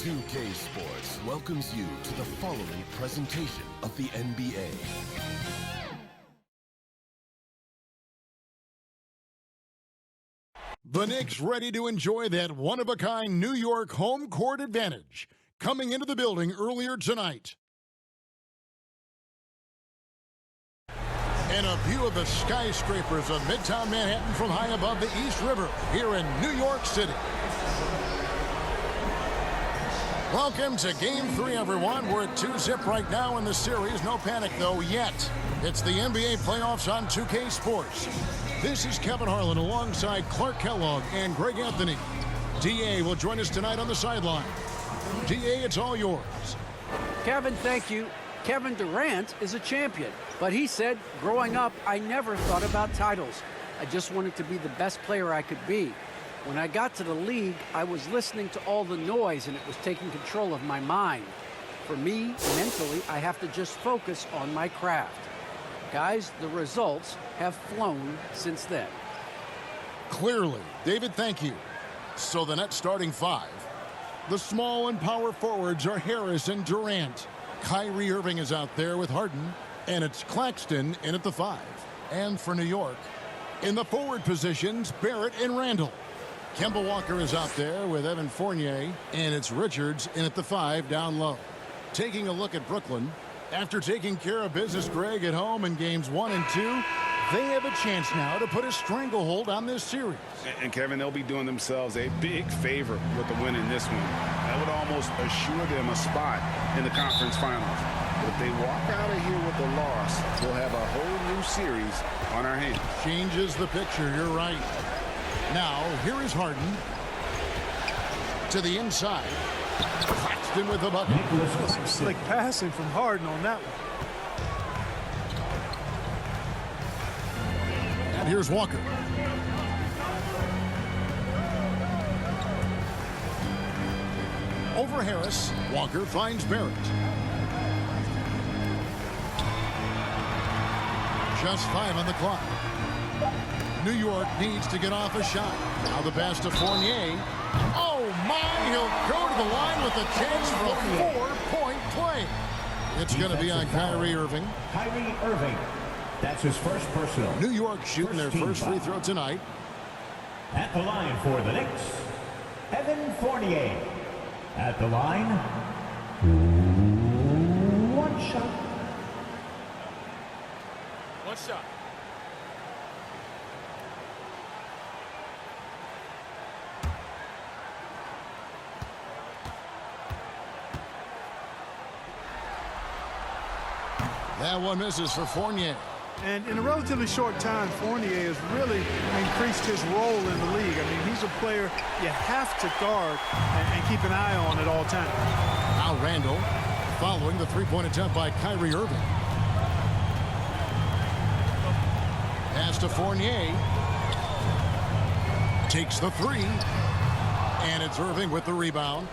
2K Sports welcomes you to the following presentation of the NBA. The Knicks ready to enjoy that one-of-a-kind New York home court advantage. Coming into the building earlier tonight. And a view of the skyscrapers of Midtown Manhattan from high above the East River here in New York City. Welcome to Game 3, everyone. We're at 2-zip right now in the series. No panic, though, yet. It's the NBA playoffs on 2K Sports. This is Kevin Harlan alongside Clark Kellogg and Greg Anthony. D.A. will join us tonight on the sideline. D.A., it's all yours. Kevin, thank you. Kevin Durant is a champion, but he said, growing up, I never thought about titles. I just wanted to be the best player I could be. When I got to the league, I was listening to all the noise, and it was taking control of my mind. For me, mentally, I have to just focus on my craft. Guys, the results have flown since then. Clearly. David, thank you. So the Nets starting five. The small and power forwards are Harris and Durant. Kyrie Irving is out there with Harden, and it's Claxton in at the 5. And for New York, in the forward positions, Barrett and Randall. Kemba Walker is out there with Evan Fournier, and it's Richards in at the 5 down low. Taking a look at Brooklyn, after taking care of business, Greg, at home in games 1 and 2, they have a chance now to put a stranglehold on this series. And Kevin, they'll be doing themselves a big favor with the win in this one. That would almost assure them a spot in the conference finals. But if they walk out of here with a loss, we'll have a whole new series on our hands. Changes the picture, you're right. Now, here is Harden. To the inside. Claxton with the bucket. Some slick passing from Harden on that one. And here's Walker. Over Harris. Walker finds Barrett. Just 5 on the clock. New York needs to get off a shot. Now the pass to Fournier. Oh my, he'll go to the line with a chance for a 4-point play. It's going to be on Kyrie Irving. Kyrie Irving. That's his first personal. New York shooting their first free throw tonight. At the line for the Knicks, Evan Fournier. At the line, one shot. One shot. That one misses for Fournier. And in a relatively short time, Fournier has really increased his role in the league. I mean, he's a player you have to guard and keep an eye on at all times. Now Randall following the three-point attempt by Kyrie Irving. Pass to Fournier. Takes the 3. And it's Irving with the rebound.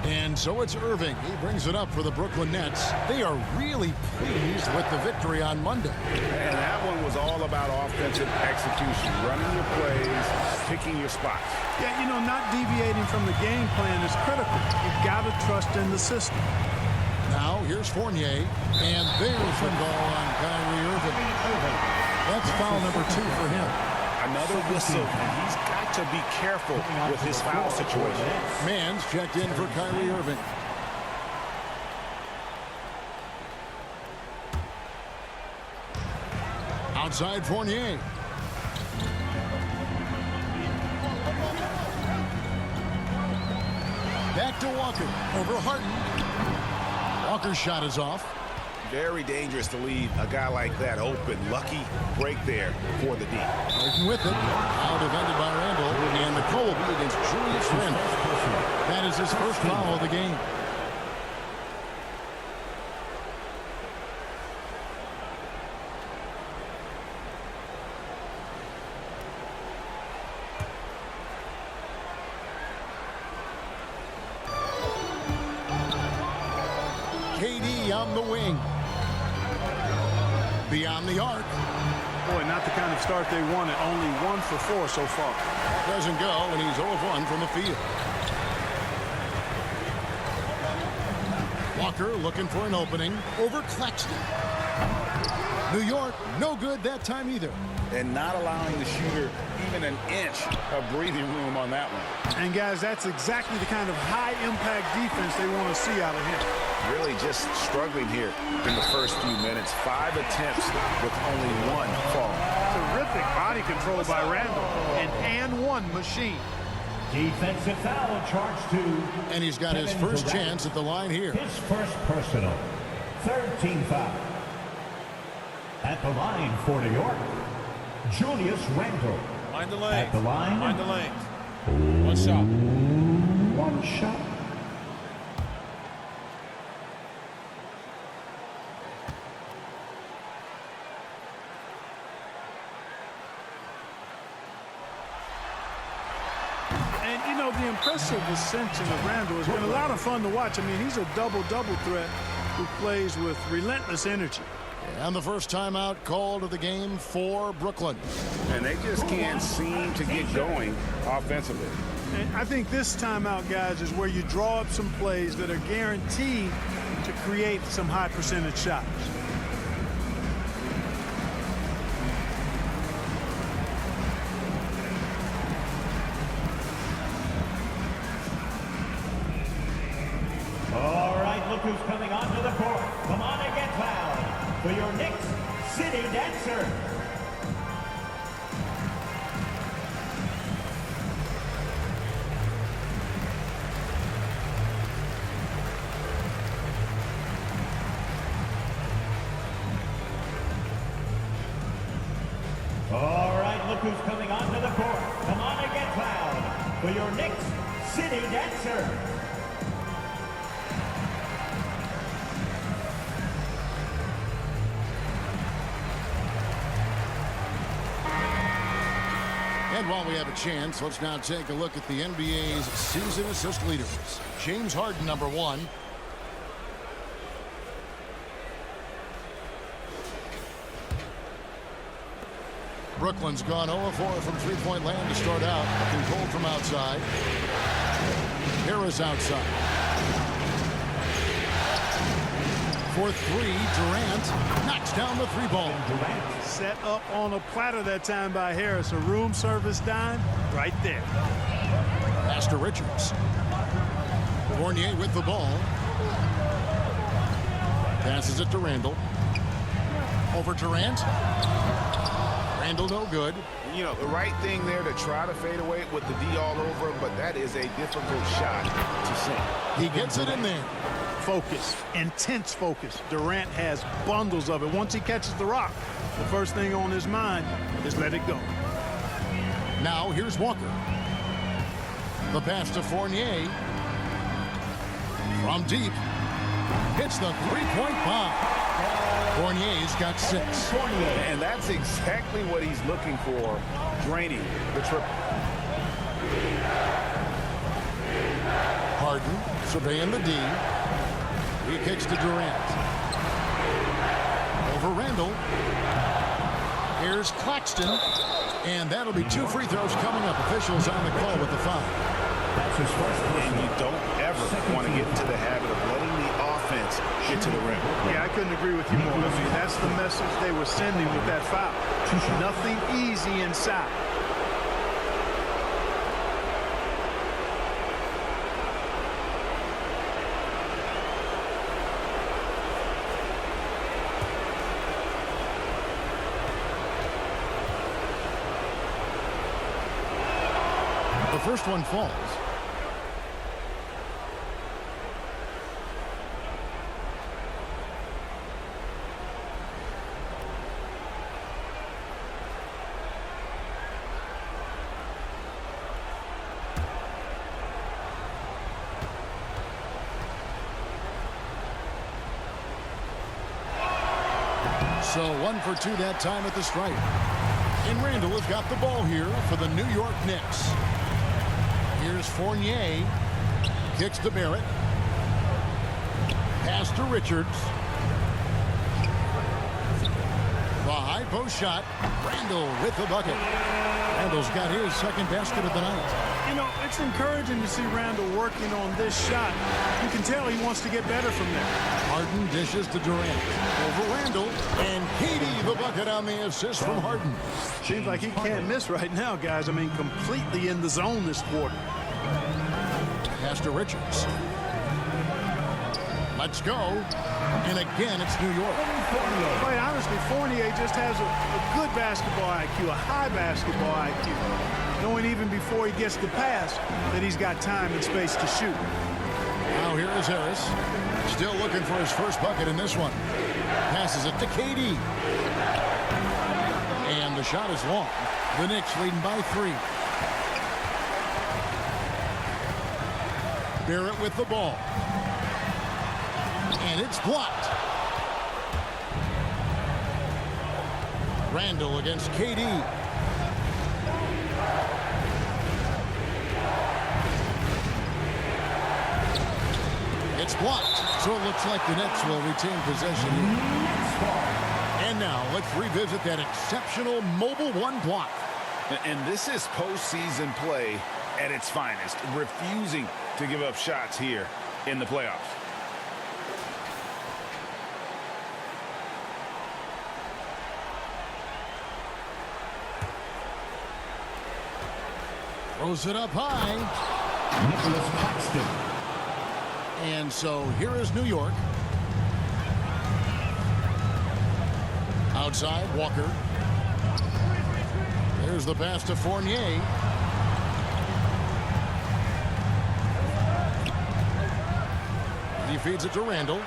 And so it's Irving. He brings it up for the Brooklyn Nets. They are really pleased with the victory on Monday. And that one was all about offensive execution, running your plays, picking your spots. Yeah, you know, not deviating from the game plan is critical. You've got to trust in the system. Now here's Fournier, and there's the ball on Kyrie Irving. That's foul number 2 for him. Another whistle, and he's got to be careful with his foul situation. Mann's checked in for Kyrie Irving. Outside Fournier. Back to Walker. Over Harden. Walker's shot is off. Very dangerous to leave a guy like that open. Lucky break there for the D. Harden with it. Now defended by Randall. And the call will be against Julius Randall. That is his first foul of the game. KD on the wing. Beyond the arc. Boy, not the kind of start they wanted. Only 1 for 4 so far. Doesn't go, and he's 0 of 1 from the field. Walker looking for an opening over Claxton. New York, no good that time either. And not allowing the shooter even an inch of breathing room on that one. And, guys, that's exactly the kind of high-impact defense they want to see out of him. Really just struggling here in the first few minutes. 5 attempts with only 1 fall. Terrific body control by Randall. An and one machine. Defensive foul charged to. And he's got his first chance at the line here. His first personal. 3rd team foul. At the line for New York, Julius Randle. Mind the lane. At the line. Mind the lane. One shot. One shot. And, you know, the impressive ascension of Randall has been a lot of fun to watch. I mean, he's a double-double threat who plays with relentless energy. And the first timeout called of the game for Brooklyn. And they just can't seem to get going offensively. And I think this timeout, guys, is where you draw up some plays that are guaranteed to create some high percentage shots. All right, look who's coming onto the court. Come on and get fouled for your Knicks City Dancer. All right, look who's coming onto the court. Come on and get fouled for your Knicks City Dancer. And while we have a chance, let's now take a look at the NBA's season assist leaders. James Harden, number 1. Brooklyn's gone 0-4 from three-point land to start out. Controlled from outside. Harris outside. For 3, Durant knocks down the 3-ball. Set up on a platter that time by Harris. A room service dime right there. Pass to Richards. Fournier with the ball. Passes it to Randall. Over Durant. Randall no good. You know, the right thing there to try to fade away with the D all over, but that is a difficult shot to sink. He gets it in there. Focus, intense focus. Durant has bundles of it. Once he catches the rock, the first thing on his mind is let it go. Now here's Walker. The pass to Fournier. From deep. Hits the three-point bomb. Fournier's got 6. And that's exactly what he's looking for, draining the triple. Harden surveying the D. He kicks to Durant. Over Randall. Here's Claxton. And that'll be 2 free throws coming up. Officials on the call with the foul. That's his first And you don't ever want to get into the habit of letting the offense get to the rim. Yeah, I couldn't agree with you more. I mean, that's the message they were sending with that foul. Nothing easy inside. The first one falls. So 1 for 2 that time at the stripe. And Randall has got the ball here for the New York Knicks. Here's Fournier. Kicks to Barrett. Pass to Richards. The high post shot. Randall with the bucket. Randall's got his second basket of the night. You know, it's encouraging to see Randall working on this shot. You can tell he wants to get better from there. Harden dishes to Durant. Over Randall. And Katie the bucket on the assist from Harden. Seems like he can't miss right now, guys. I mean, completely in the zone this quarter. Pass to Richards. Let's go. And again, it's New York. Quite honestly, Fournier just has a good basketball IQ, a high basketball IQ. Knowing even before he gets the pass that he's got time and space to shoot. Now here is Harris. Still looking for his first bucket in this one. Passes it to KD. And the shot is long. The Knicks leading by 3. Barrett with the ball. And it's blocked. Randall against KD. It's blocked. So it looks like the Nets will retain possession here. And now let's revisit that exceptional mobile one block. And this is postseason play at its finest, refusing to give up shots here in the playoffs. Throws it up high. Nicholas Claxton. And so here is New York. Outside, Walker. There's the pass to Fournier. He feeds it to Randall.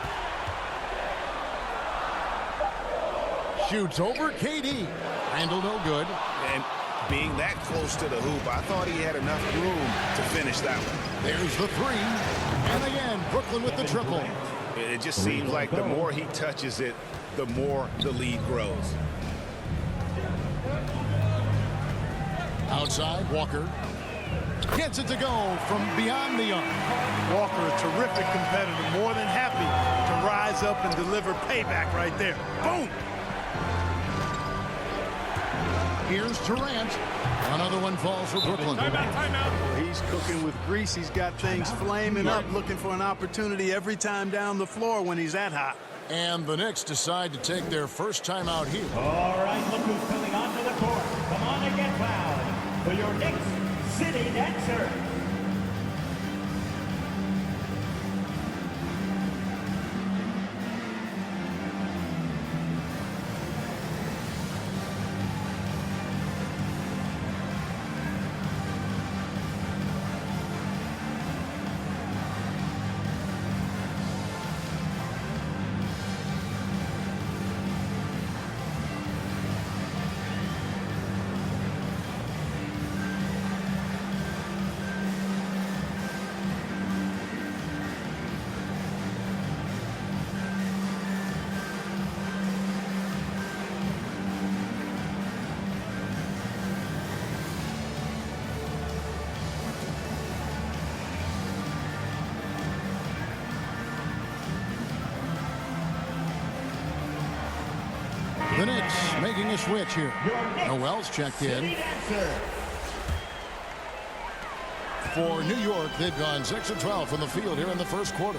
Shoots over KD. Randall no good. And being that close to the hoop, I thought he had enough room to finish that one. There's the 3. And again, Brooklyn with the triple. It just seems like the more he touches it, the more the lead grows. Outside, Walker. Gets it to go from beyond the arc. Walker, a terrific competitor, more than happy to rise up and deliver payback right there. Boom! Here's Durant. Another one falls for Brooklyn. Well, he's cooking with grease. He's got things flaming up, looking for an opportunity every time down the floor when he's that hot. And the Knicks decide to take their first time out here. All right, look who's coming onto the court. Come on and get fouled for your Knicks City Dancer. The Knicks making a switch here. Noel's checked in. For New York, they've gone 6 of 12 from the field here in the first quarter.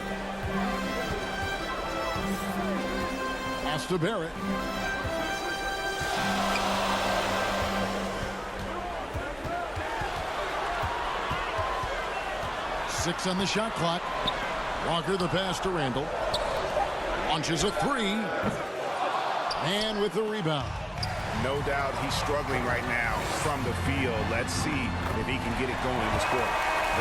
Pass to Barrett. Six on the shot clock. Walker the pass to Randall. Launches a 3. And with the rebound. No doubt he's struggling right now from the field. Let's see if he can get it going this quarter.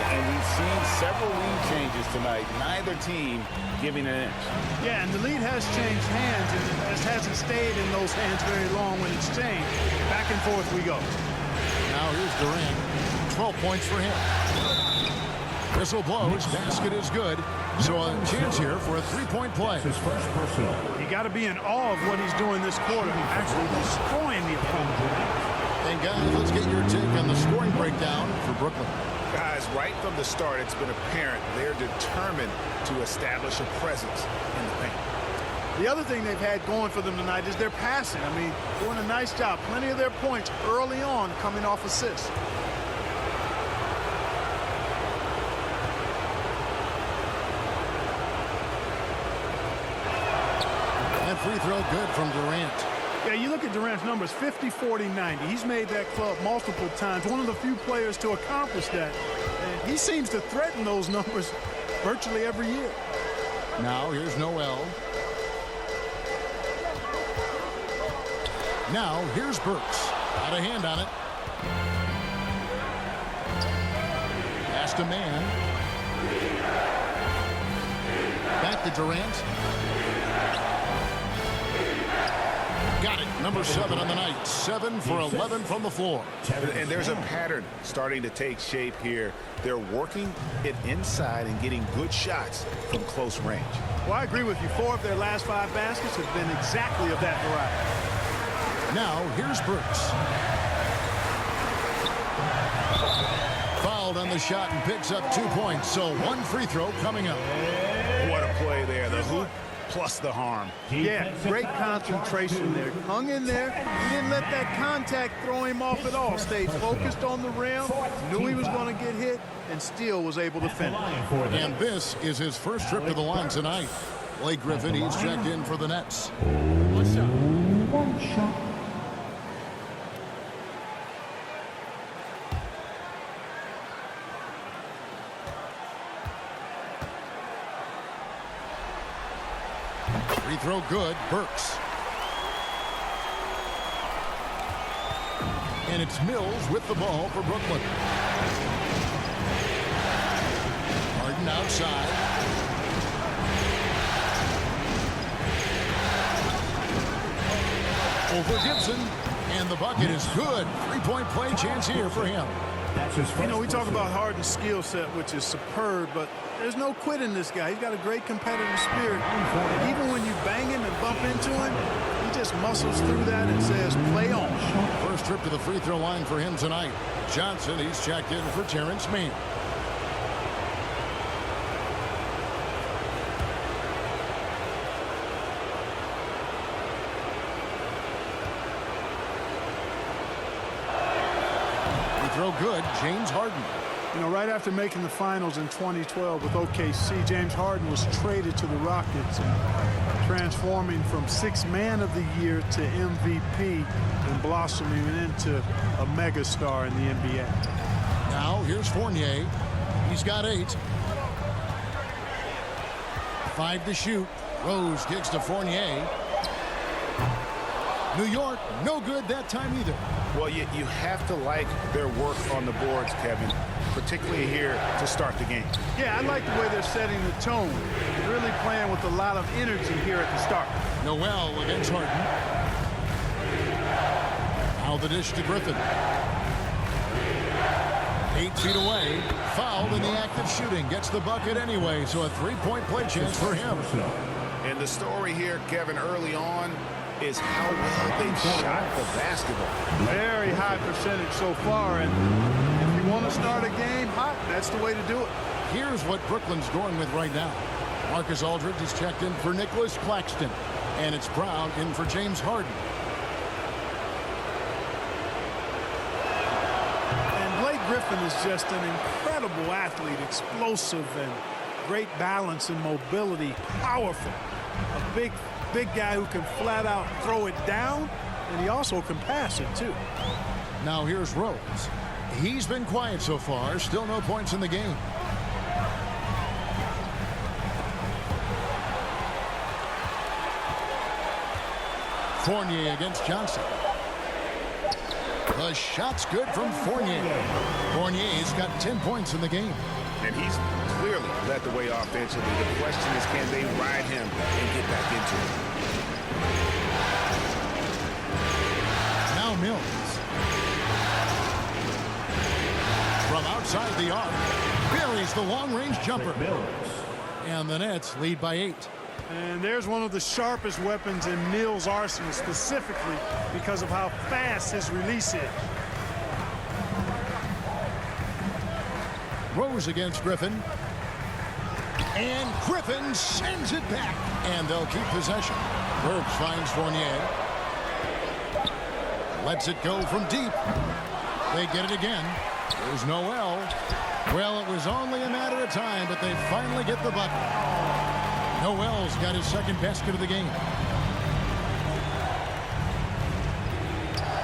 And we've seen several lead changes tonight. Neither team giving an inch. Yeah, and the lead has changed hands, and it just hasn't stayed in those hands very long when it's changed. Back and forth we go. Now here's Durant. 12 points for him. Whistle blows. Basket is good. So a chance here for a three-point play. His first personal. You got to be in awe of what he's doing this quarter. Actually destroying the opponent. And guys, let's get your take on the scoring breakdown for Brooklyn. Guys, right from the start, it's been apparent they're determined to establish a presence in the paint. The other thing they've had going for them tonight is their passing. I mean, doing a nice job. Plenty of their points early on coming off assists. That free throw good from Durant. Yeah, you look at Durant's numbers, 50, 40, 90. He's made that club multiple times. One of the few players to accomplish that. And he seems to threaten those numbers virtually every year. Now here's Noel. Now here's Burks. Got a hand on it. Pass to man. Back to Durant. Got it. Number 7 on the night. 7 for 11 from the floor. And there's a pattern starting to take shape here. They're working it inside and getting good shots from close range. Well, I agree with you. 4 of their last 5 baskets have been exactly of that variety. Now here's Burks. Fouled on the shot and picks up 2 points. So 1 free throw coming up. What a play there. The hoop plus the harm. Yeah, great concentration there. Hung in there. He didn't let that contact throw him off at all. Stayed focused on the rim. Knew he was going to get hit and still was able to finish. And this is his first trip to the line tonight. Blake Griffin, he's checked in for the Nets. One shot. Free throw good. Burks. And it's Mills with the ball for Brooklyn. Harden outside. Over Gibson. And the bucket is good. 3-point play chance here for him. You know, we talk about Harden's skill set, which is superb, but there's no quitting this guy. He's got a great competitive spirit. And even when you bang him and bump into him, he just muscles through that and says, play on. First trip to the free throw line for him tonight. Johnson, he's checked in for Terrence Mann. Throw good, James Harden. You know, right after making the finals in 2012 with OKC, James Harden was traded to the Rockets, and transforming from 6th man of the year to MVP and blossoming into a megastar in the NBA. Now here's Fournier. He's got 8. 5 to shoot. Rose kicks to Fournier. New York, no good that time either. Well, you have to like their work on the boards, Kevin, particularly here to start the game. Yeah, I like the way they're setting the tone. Really playing with a lot of energy here at the start. Noel against Harden. Now the dish to Griffin. 8 feet away. Fouled in the act of shooting. Gets the bucket anyway, so a 3-point play chance for him. And the story here, Kevin, early on, is how well they shot the basketball. Very high percentage so far, and if you want to start a game hot, that's the way to do it. Here's what Brooklyn's going with right now. Marcus Aldridge is checked in for Nicholas Claxton, and it's Brown in for James Harden. And Blake Griffin is just an incredible athlete, explosive and great balance and mobility, powerful. A big guy who can flat out throw it down, and he also can pass it too. Now here's Rose. He's been quiet so far. Still no points in the game. Fournier against Johnson. The shot's good from Fournier. Fournier's got 10 points in the game. And he's clearly led the way offensively. The question is, can they ride him and get back into it? Now Mills. From outside the arc, buries the long-range jumper. And the Nets lead by 8. And there's one of the sharpest weapons in Mills' arsenal, specifically because of how fast his release is. Rose against Griffin. And Griffin sends it back. And they'll keep possession. Burks finds Fournier. Lets it go from deep. They get it again. There's Noel. Well, it was only a matter of time, but they finally get the bucket. Noel's got his second basket of the game.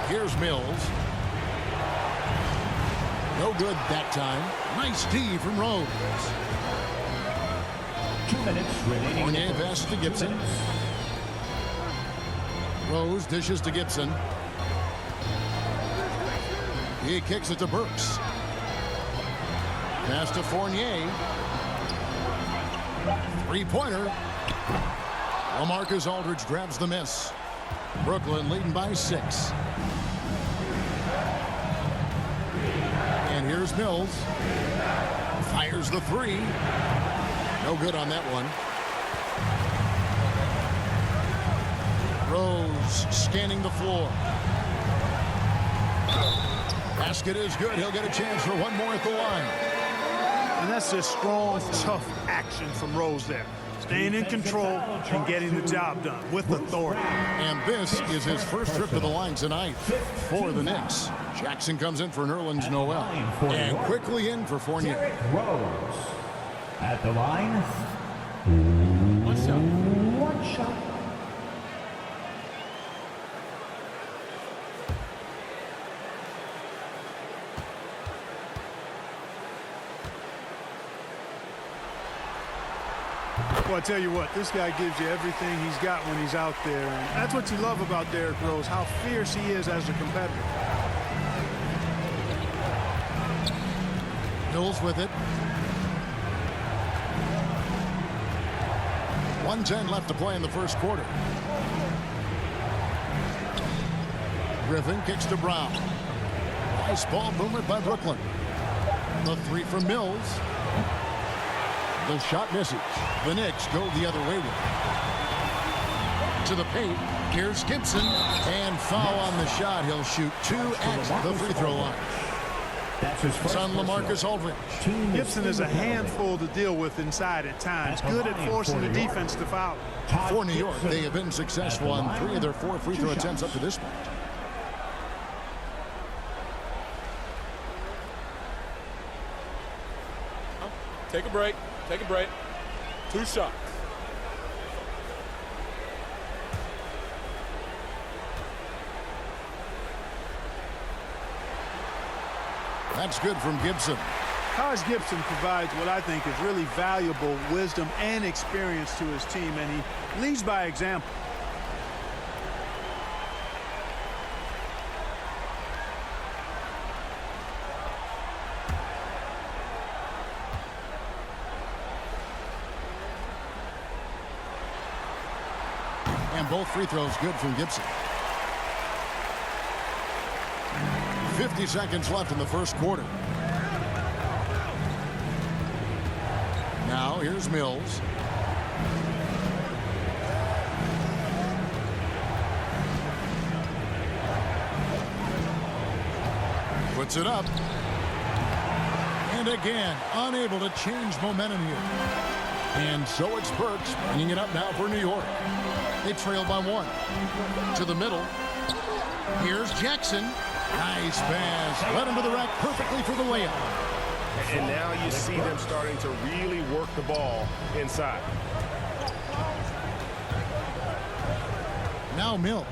Here's Mills. No good that time. Nice D from Rose. 2 minutes remaining. Fournier pass to Gibson. Rose dishes to Gibson. He kicks it to Burks. Pass to Fournier. Three-pointer. LaMarcus Aldridge grabs the miss. Brooklyn leading by 6. And here's Mills. Fires the three. No good on that one. Rose scanning the floor. Basket is good. He'll get a chance for one more at the line. And that's just strong, tough action from Rose there. Staying in control and getting the job done with authority. And this is his first trip to the line tonight for the Knicks. Jackson comes in for Nerlens Noel. And quickly in for Fournier. Rose at the line. One shot. One shot. Well, I tell you what, this guy gives you everything he's got when he's out there. And that's what you love about Derrick Rose, how fierce he is as a competitor. Mills with it. 1:10 left to play in the first quarter. Griffin kicks to Brown. Nice ball movement by Brooklyn. The three from Mills. The shot misses. The Knicks go the other way with it. To the paint. Here's Gibson. And foul on the shot. He'll shoot 2 at the free throw line. It's on LaMarcus Aldridge. Gibson is a handful to deal with inside at times. Good at forcing the defense to foul. For New York, they have been successful on 3 of their 4 free throw attempts up to this point. Take a break. Take a break. 2 shots. That's good from Gibson. Taj Gibson provides what I think is really valuable wisdom and experience to his team, and he leads by example. And both free throws good from Gibson. 50 seconds left in the first quarter. Now here's Mills. Puts it up. And again, unable to change momentum here. And so it's Burks bringing it up now for New York. They trail by 1. To the middle. Here's Jackson. Nice pass. Led him to the rack perfectly for the layup. And now you see them starting to really work the ball inside. Now Mills.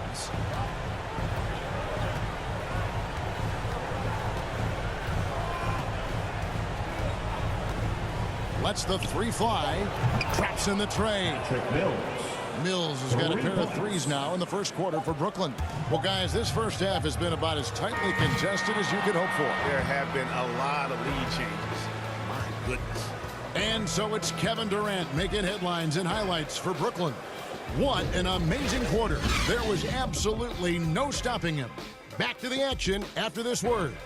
Lets the three fly. Traps in the tray. Mills has got a pair of threes now in the first quarter for Brooklyn. Well, guys, this first half has been about as tightly contested as you could hope for. There have been a lot of lead changes. My goodness. And so it's Kevin Durant making headlines and highlights for Brooklyn. What an amazing quarter. There was absolutely no stopping him. Back to the action after this word.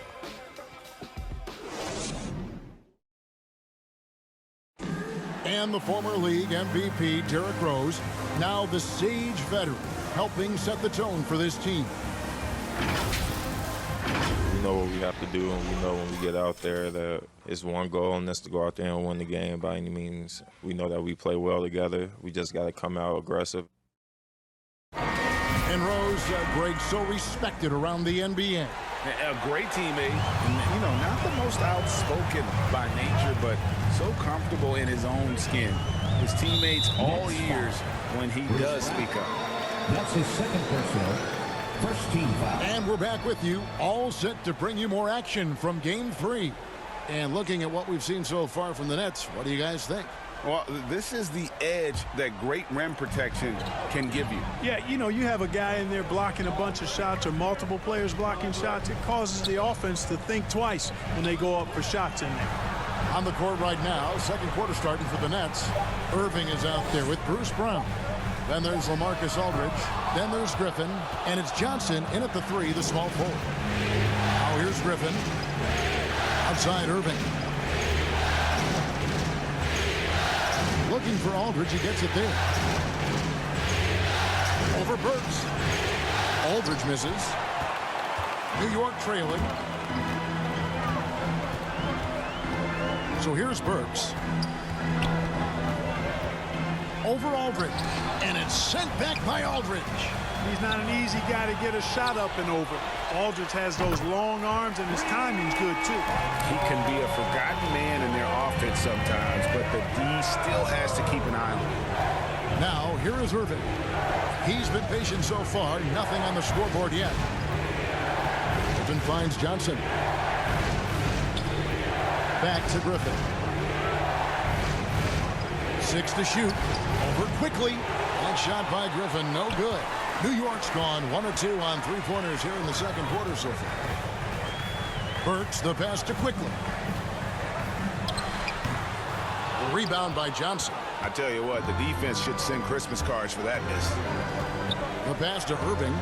And the former league MVP, Derrick Rose, now the Sage veteran, helping set the tone for this team. We know what we have to do, and we know when we get out there that It's one goal, and that's to go out there and win the game by any means. We know that we play well together. We just got to come out aggressive. And Rose, Greg, so respected around the NBA. A great teammate, and, not the most outspoken by nature, but so comfortable in his own skin. His teammates all years when he does speak up. That's his second personal. First team foul. And we're back with you, all set to bring you more action from Game 3. And looking at what we've seen so far from the Nets, what do you guys think? Well, this is the edge that great rim protection can give you. Yeah, you have a guy in there blocking a bunch of shots or multiple players blocking shots. It causes the offense to think twice when they go up for shots in there. On the court right now, second quarter starting for the Nets. Irving is out there with Bruce Brown. Then there's LaMarcus Aldridge. Then there's Griffin. And it's Johnson in at the 3, the small forward. Now here's Griffin. Outside Irving. Looking for Aldridge, he gets it there. Over Burks. Aldridge misses. New York trailing. So here's Burks. Over Aldridge. And it's sent back by Aldridge. He's not an easy guy to get a shot up and over. Aldridge has those long arms, and his timing's good, too. He can be a forgotten man in their offense sometimes, but the D still has to keep an eye on him. Now, here is Irving. He's been patient so far. Nothing on the scoreboard yet. Irving finds Johnson. Back to Griffin. 6 to shoot. Over quickly. And shot by Griffin. No good. New York's gone 1 or 2 on 3-pointers here in the second quarter so far. Burks the pass to Quickly. Rebound by Johnson. I tell you what, the defense should send Christmas cards for that miss. The pass to Irving.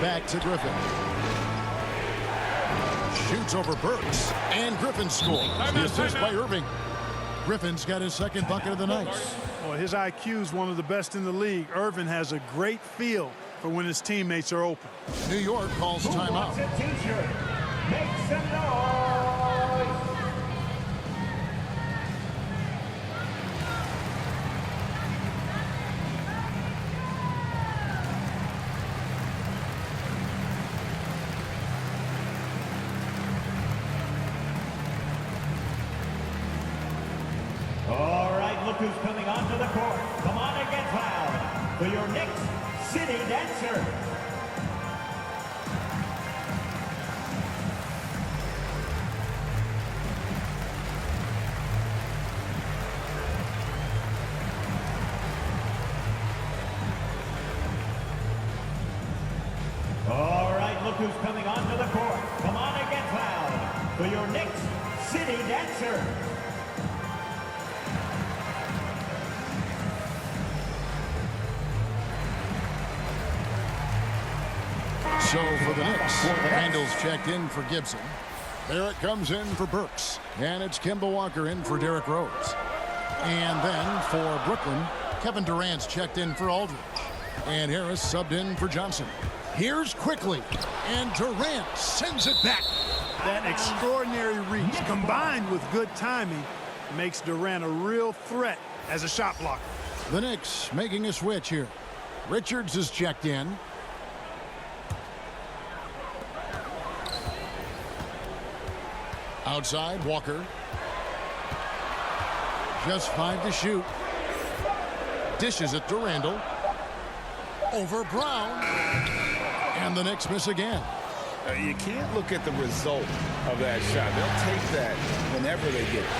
Back to Griffin. Shoots over Burks. And Griffin scores. The assist by Irving. Griffin's got his second bucket of the night. Well, his IQ is one of the best in the league. Irvin has a great feel for when his teammates are open. New York calls timeout. Make some noise. All right, look who's coming onto the court. Come on and get fouled for your Knicks City Dancer. All right, look who's coming onto the court. Come on and get fouled for your Knicks City Dancer. So for the Knicks, Randall's checked in for Gibson. Barrett comes in for Burks. And it's Kemba Walker in for Derrick Rose. And then for Brooklyn, Kevin Durant's checked in for Aldridge. And Harris subbed in for Johnson. Here's Quickly. And Durant sends it back. That extraordinary reach combined with good timing makes Durant a real threat as a shot blocker. The Knicks making a switch here. Richards is checked in. Outside, Walker. Just 5 to shoot. Dishes it to Randall. Over Brown. And the Knicks miss again. You can't look at the result of that shot. They'll take that whenever they get it.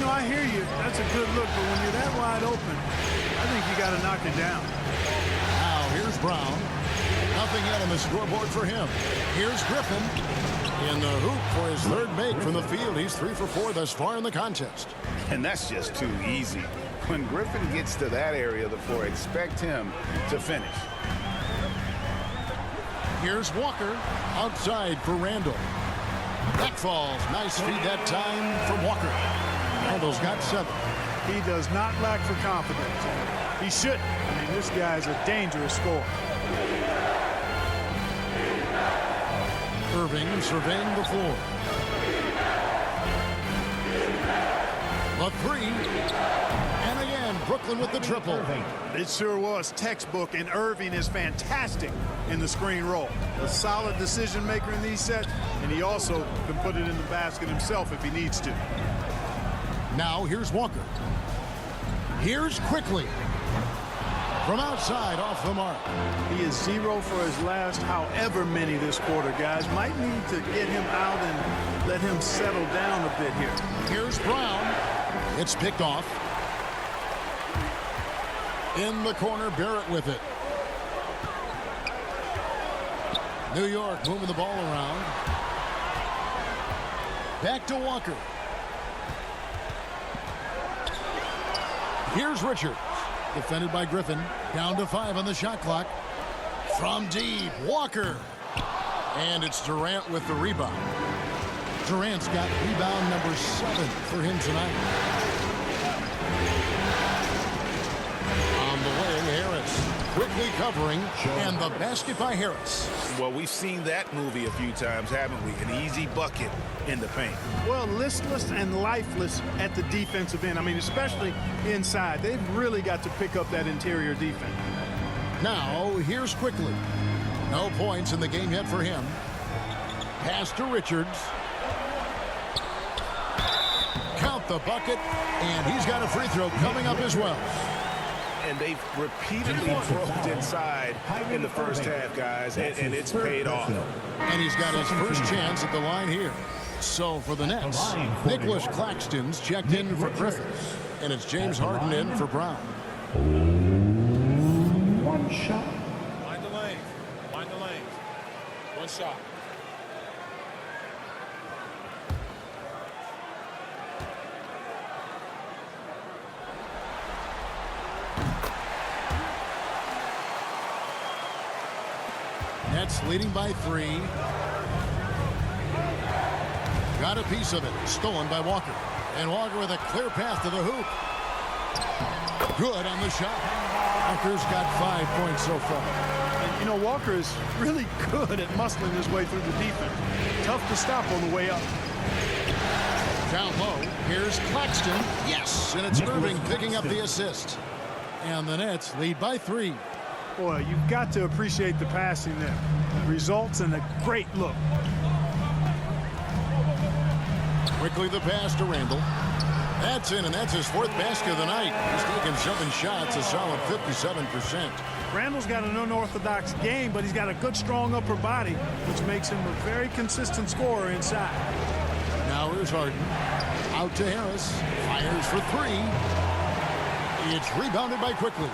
Well, I hear you. That's a good look, but when you're that wide open, I think you got to knock it down. Now, here's Brown. Nothing yet on the scoreboard for him. Here's Griffin. In the hoop for his third make from the field. He's 3 for 4 thus far in the contest. And that's just too easy. When Griffin gets to that area of the floor, expect him to finish. Here's Walker outside for Randall. Back falls. Nice feed that time from Walker. Randall's got 7. He does not lack for confidence. He shouldn't. I mean, this guy's a dangerous scorer. Irving surveying the floor. The three. And again, Brooklyn with the triple. It sure was textbook, and Irving is fantastic in the screen roll. A solid decision maker in these sets, and he also can put it in the basket himself if he needs to. Now here's Walker. Here's Quickly. From outside, off the mark. He is 0 for his last however many this quarter, guys. Might need to get him out and let him settle down a bit here. Here's Brown. It's picked off. In the corner, Barrett with it. New York moving the ball around. Back to Walker. Here's Richards. Defended by Griffin. Down to 5 on the shot clock. From deep, Walker. And it's Durant with the rebound. Durant's got rebound number 7 for him tonight. On the wing, Harris. Quickly covering, and the basket by Harris. Well, we've seen that movie a few times, haven't we? An easy bucket in the paint. Well, listless and lifeless at the defensive end. I mean, especially inside. They've really got to pick up that interior defense. Now, here's Quickly. No points in the game yet for him. Pass to Richards. Count the bucket, and he's got a free throw coming up as well. And they've repeatedly broke inside in the first half, guys, and it's paid off. And he's got his first chance at the line here. So for the Nets, Nicholas Claxton's checked in for Griffiths, and it's James Harden in for Brown. One shot. Mind the lanes. Mind the lanes. One shot. Nets leading by 3. Got a piece of it. Stolen by Walker. And Walker with a clear path to the hoop. Good on the shot. Walker's got 5 points so far. And, you know, Walker is really good at muscling his way through the defense. Tough to stop on the way up. Down low. Here's Claxton. Yes. And it's Irving picking up the assist. And the Nets lead by 3. Boy, you've got to appreciate the passing there. Results in a great look. Quickly the pass to Randall. That's in, and that's his 4th basket of the night. He's taken 7 shots, a solid 57%. Randall's got an unorthodox game, but he's got a good, strong upper body, which makes him a very consistent scorer inside. Now here's Harden. Out to Harris. Fires for 3. It's rebounded by Quickly.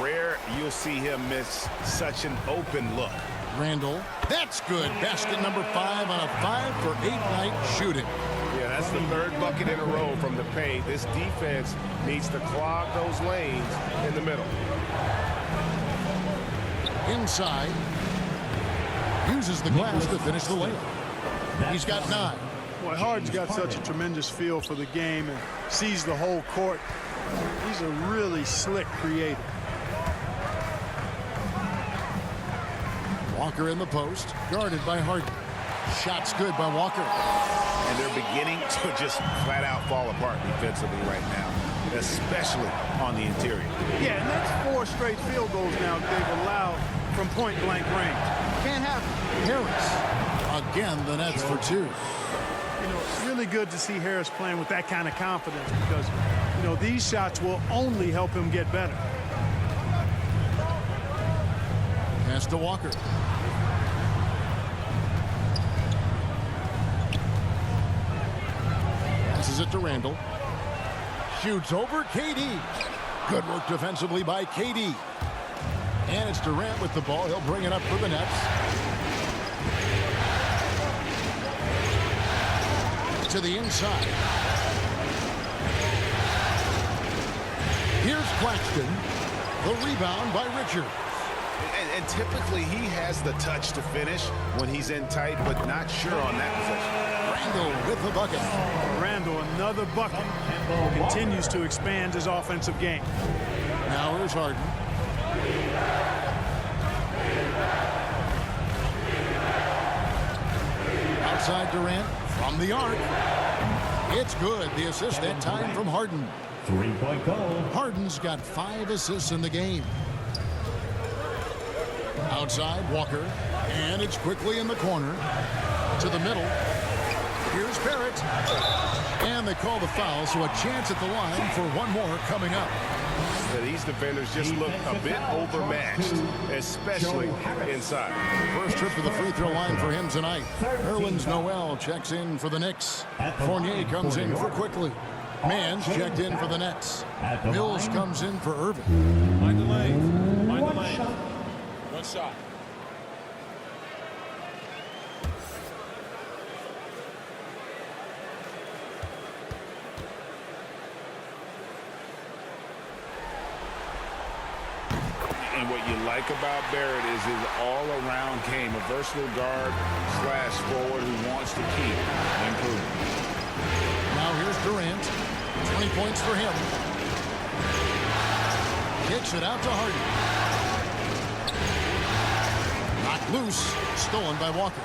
Rare you'll see him miss such an open look. Randall. That's good. Basket number 5 on a 5-for-8 night shooting. Yeah, that's the 3rd bucket in a row from the paint. This defense needs to clog those lanes in the middle. Inside. Uses the glass to finish the layup. He's got 9. Boy, Harden's got such a tremendous feel for the game and sees the whole court. He's a really slick creator. Walker in the post, guarded by Harden. Shots good by Walker. And they're beginning to just flat out fall apart defensively right now, especially on the interior. Yeah, and that's 4 straight field goals now that they've allowed from point-blank range. Can't happen. Harris. Again, the Nets for 2. You know, it's really good to see Harris playing with that kind of confidence because, you know, these shots will only help him get better. Pass to Walker. Passes it to Randall. Shoots over KD. Good work defensively by KD. And it's Durant with the ball. He'll bring it up for the Nets. To the inside. Here's Claxton. The rebound by Richards. And typically he has the touch to finish when he's in tight, but not sure on that possession. Randall with the bucket. Randall, another bucket. Continues to expand his offensive game. Now here's Harden. Outside Durant from the arc. It's good. The assist that time from Harden. 3-point goal. Harden's got 5 assists in the game. Outside, Walker. And it's quickly in the corner. To the middle. Here's Barrett. And they call the foul, so a chance at the line for one more coming up. These defenders just look a bit overmatched, especially inside. First trip to the free throw line for him tonight. Nerlens Noel checks in for the Knicks. Fournier comes in for Quickly. Mann's checked in for the Nets. Mills comes in for Irvin. Mind the lane. Mind the lane. One shot. And what you like about Barrett is his all-around game, a versatile guard / forward who wants to keep improving. Now here's Durant. 20 points for him. Kicks it out to Harden. Knocked loose. Stolen by Walker.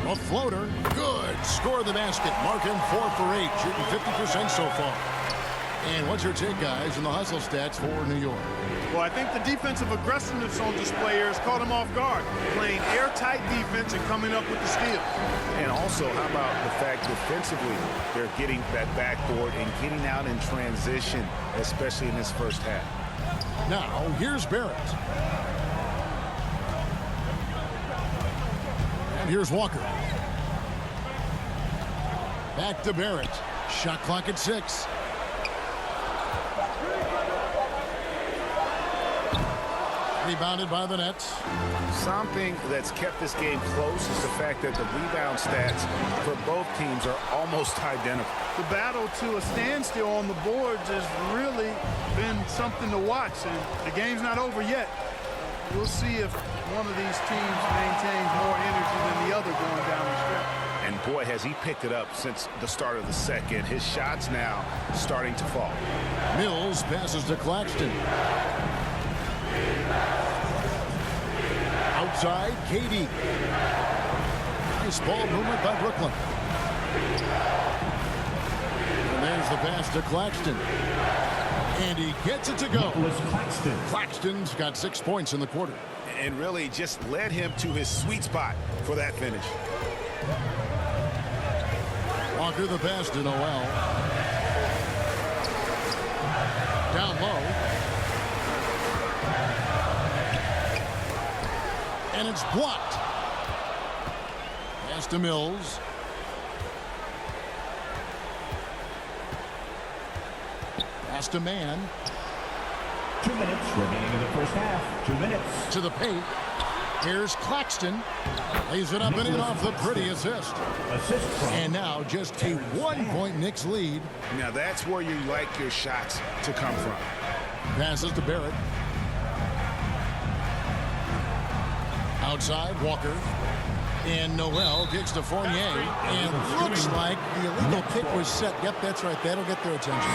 A floater. Good. Score the basket. Mark him 4 for 8. Shooting 50% so far. And what's your take, guys, in the hustle stats for New York? Well, I think the defensive aggressiveness on display here has caught him off guard. Playing airtight defense and coming up with the steal. And also, how about the fact defensively, they're getting that backboard and getting out in transition, especially in this first half. Now, here's Barrett. And here's Walker. Back to Barrett. Shot clock at 6. Rebounded by the Nets. Something that's kept this game close is the fact that the rebound stats for both teams are almost identical. The battle to a standstill on the boards has really been something to watch, and the game's not over yet. We'll see if one of these teams maintains more energy than the other going down the stretch. And boy, has he picked it up since the start of the second. His shots now starting to fall. Mills passes to Claxton. Outside, KD. Nice ball movement by Brooklyn. And there's the pass to Claxton. And he gets it to go. Claxton's got 6 points in the quarter. And really just led him to his sweet spot for that finish. Walker the pass to Noel. Down low. And it's blocked. Pass to Mills. Pass to Mann. 2 minutes remaining in the first half. 2 minutes. To the paint. Here's Claxton. Lays it up and in off the pretty assist. And now just a 1-point Knicks lead. Now that's where you like your shots to come from. Passes to Barrett. Outside, Walker. And Noel kicks to Fournier. And looks like the illegal kick was set. Yep, that's right. That'll get their attention.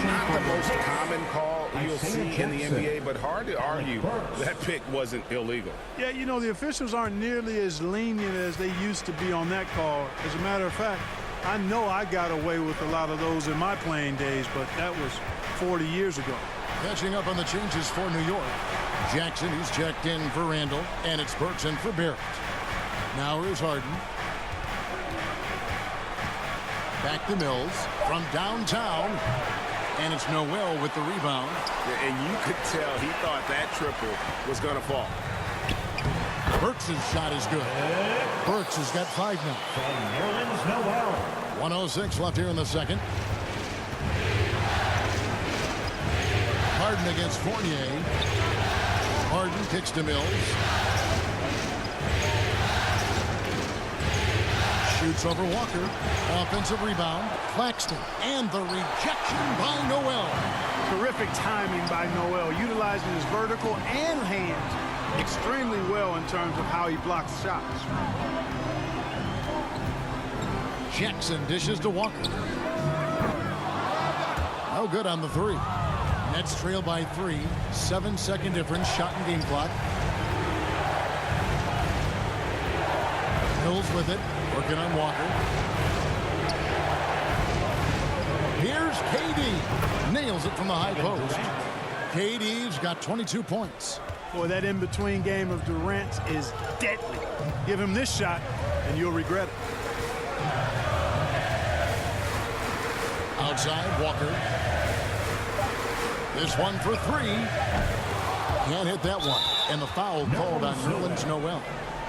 Not the most common call you'll see in the NBA, but hard to argue that pick wasn't illegal. Yeah, you know, the officials aren't nearly as lenient as they used to be on that call. As a matter of fact, I know I got away with a lot of those in my playing days, but that was 40 years ago. Catching up on the changes for New York. Jackson, who's checked in for Randall, and it's Burks in for Barrett. Now here's Harden. Back to Mills from downtown. And it's Noel with the rebound. Yeah, and you could tell he thought that triple was going to fall. Burks' shot is good. Burks has got 5 now. From Nerlens Noel. 1:06 left here in the second. Harden against Fournier. Harden kicks to Mills. Shoots over Walker. Offensive rebound. Claxton. And the rejection by Noel. Terrific timing by Noel, utilizing his vertical and hands extremely well in terms of how he blocks shots. Jackson dishes to Walker. No good on the 3. Nets trail by 3. 7-second difference. Shot and game clock. Mills with it, working on Walker. Here's KD. Nails it from the high post. KD's got 22 points. Boy, that in-between game of Durant's is deadly. Give him this shot, and you'll regret it. Outside, Walker. This one for three. Can't hit that one. And the foul called on Nerlens Noel.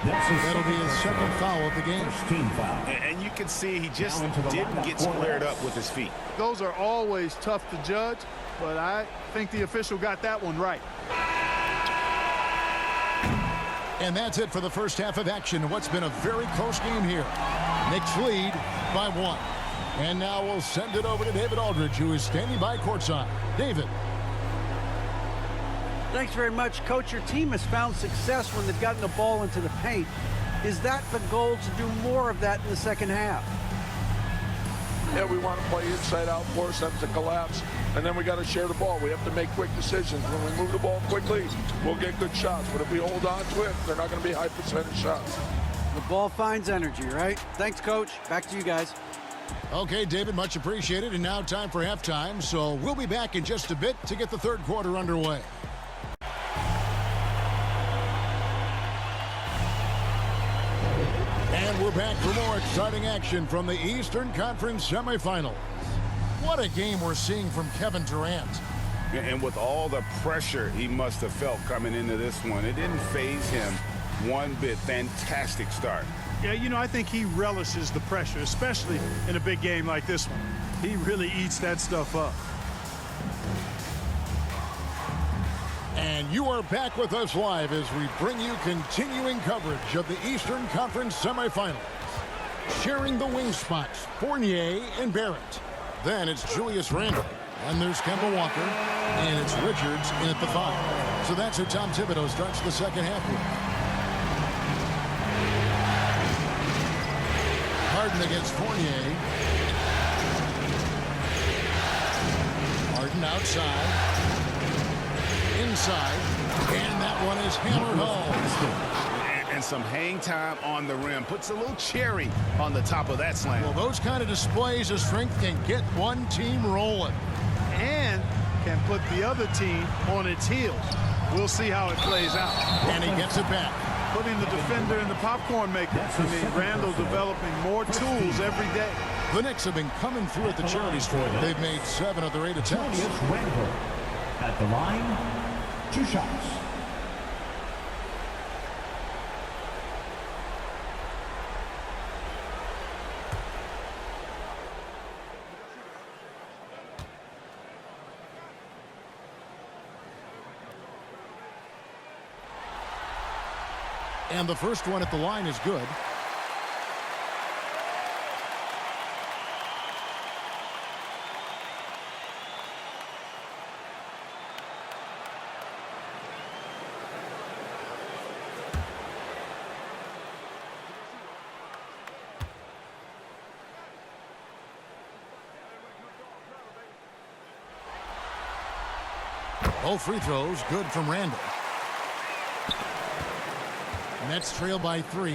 That'll be his second foul of the game. And you can see he just didn't get squared up with his feet. Those are always tough to judge, but I think the official got that one right. And that's it for the first half of action. What's been a very close game here. Knicks lead by 1. And now we'll send it over to David Aldridge, who is standing by courtside. David. Thanks very much, Coach. Your team has found success when they've gotten the ball into the paint. Is that the goal, to do more of that in the second half? Yeah, we want to play inside out, force them to collapse, and then we got to share the ball. We have to make quick decisions. When we move the ball quickly, we'll get good shots. But if we hold on to it, they're not going to be high percentage shots. The ball finds energy, right? Thanks, Coach. Back to you guys. Okay, David, much appreciated. And now time for halftime. So we'll be back in just a bit to get the third quarter underway. And we're back for more exciting action from the Eastern Conference semifinals. What a game we're seeing from Kevin Durant. And with all the pressure he must have felt coming into this one, it didn't faze him one bit. Fantastic start. Yeah, you know, I think he relishes the pressure, especially in a big game like this one. He really eats that stuff up. And you are back with us live as we bring you continuing coverage of the Eastern Conference semifinals. Sharing the wing spots, Fournier and Barrett. Then it's Julius Randle. And there's Kemba Walker. And it's Richards in at the 5. So that's who Tom Thibodeau starts the second half with. Harden against Fournier. Harden outside. Inside, and that one is hammered home. And some hang time on the rim. Puts a little cherry on the top of that slam. Well, those kind of displays of strength can get one team rolling. And can put the other team on its heels. We'll see how it plays out. And he gets it back. Putting the defender in the popcorn maker. I mean, Randall developing more tools every day. The Knicks have been coming through at the charity stripe. They've made 7 of their 8 attempts. Randall at the line. 2 shots. And the first one at the line is good. Both free throws good from Randall. Nets trail by 3.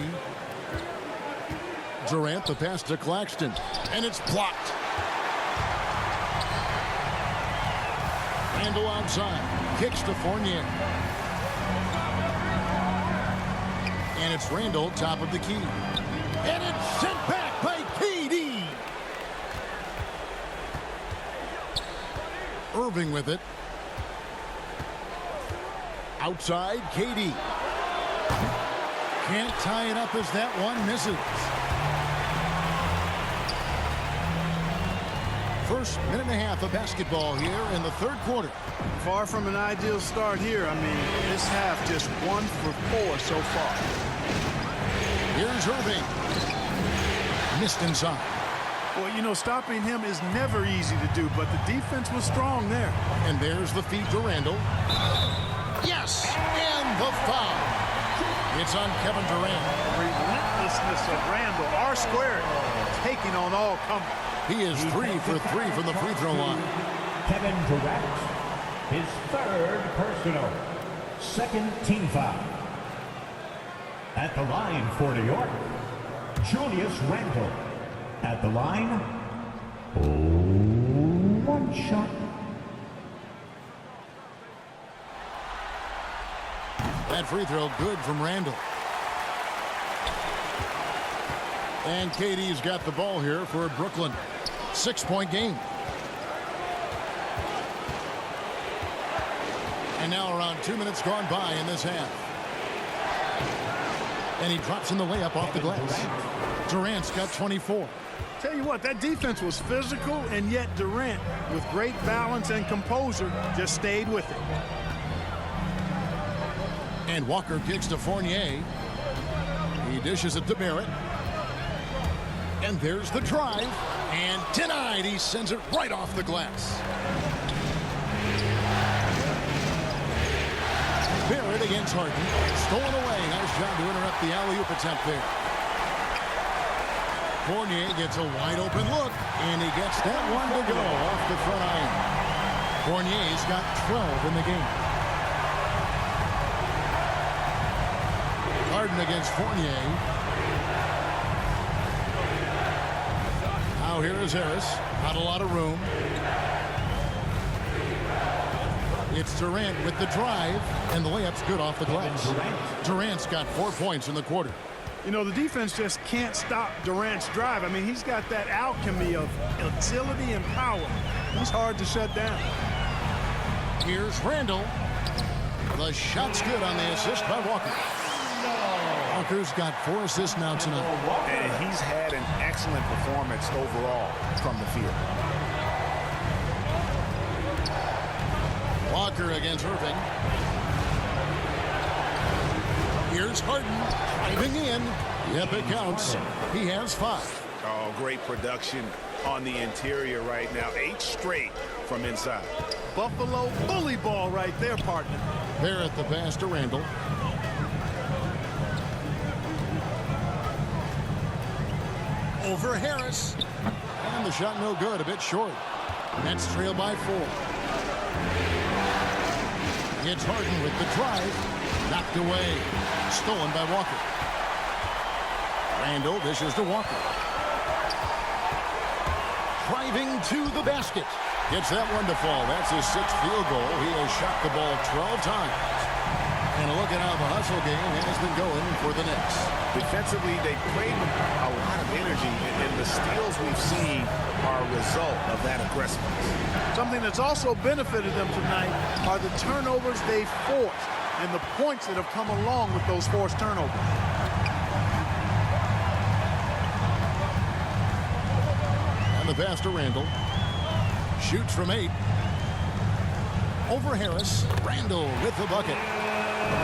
Durant, the pass to Claxton. And it's blocked. Randall outside. Kicks to Fournier. And it's Randall, top of the key. And it's sent back by KD. Irving with it. Outside, KD. Can't tie it up as that one misses. First minute and a half of basketball here in the third quarter. Far from an ideal start here. I mean, this half just 1 for 4 so far. Here's Irving. Missed inside. Well, you know, stopping him is never easy to do, but the defense was strong there. And there's the feed to Randall. Yes, and the foul. It's on Kevin Durant. Relentlessness of Randall, R-squared, taking on all comers. He is 3 for 3 from the free throw line. Kevin Durant, his 3rd personal, 2nd team foul. At the line for New York, Julius Randle. At the line, one shot. That free throw good from Randle. And KD's got the ball here for Brooklyn. 6-point game. And now around 2 minutes gone by in this half. And he drops in the layup off the glass. Durant's got 24. Tell you what, that defense was physical, and yet Durant, with great balance and composure, just stayed with it. And Walker kicks to Fournier. He dishes it to Barrett. And there's the drive. And denied. He sends it right off the glass. Barrett against Harden. Stolen away. Nice job to interrupt the alley-oop attempt there. Fournier gets a wide-open look, and he gets that one to go off the front iron. Fournier's got 12 in the game. Harden against Fournier. Now here is Harris. Not a lot of room. It's Durant with the drive, and the layup's good off the glass. Durant's got 4 points in the quarter. You know, the defense just can't stop Durant's drive. I mean, he's got that alchemy of agility and power. He's hard to shut down. Here's Randle. The shot's good on the assist by Walker. Walker's got 4 assists now tonight. And he's had an excellent performance overall from the field. Walker against Irving. Here's Harden driving in. Yep, it counts. He has 5. Oh, great production on the interior right now. 8 straight from inside. Buffalo bully ball right there, partner. Barrett the pass to Randle. Over Harris. And the shot no good, a bit short. Nets trail by 4. It's Harden with the drive. Knocked away. Stolen by Walker. Randle dishes to Walker. Driving to the basket. Gets that one to fall. That's his 6th field goal. He has shot the ball 12 times. And a look at how the hustle game has been going for the Knicks. Defensively, they played with a lot of energy, and the steals we've seen are a result of that aggressiveness. Something that's also benefited them tonight are the turnovers they forced and the points that have come along with those forced turnovers. And the pass to Randle. Shoots from 8. Over Harris. Randle with the bucket.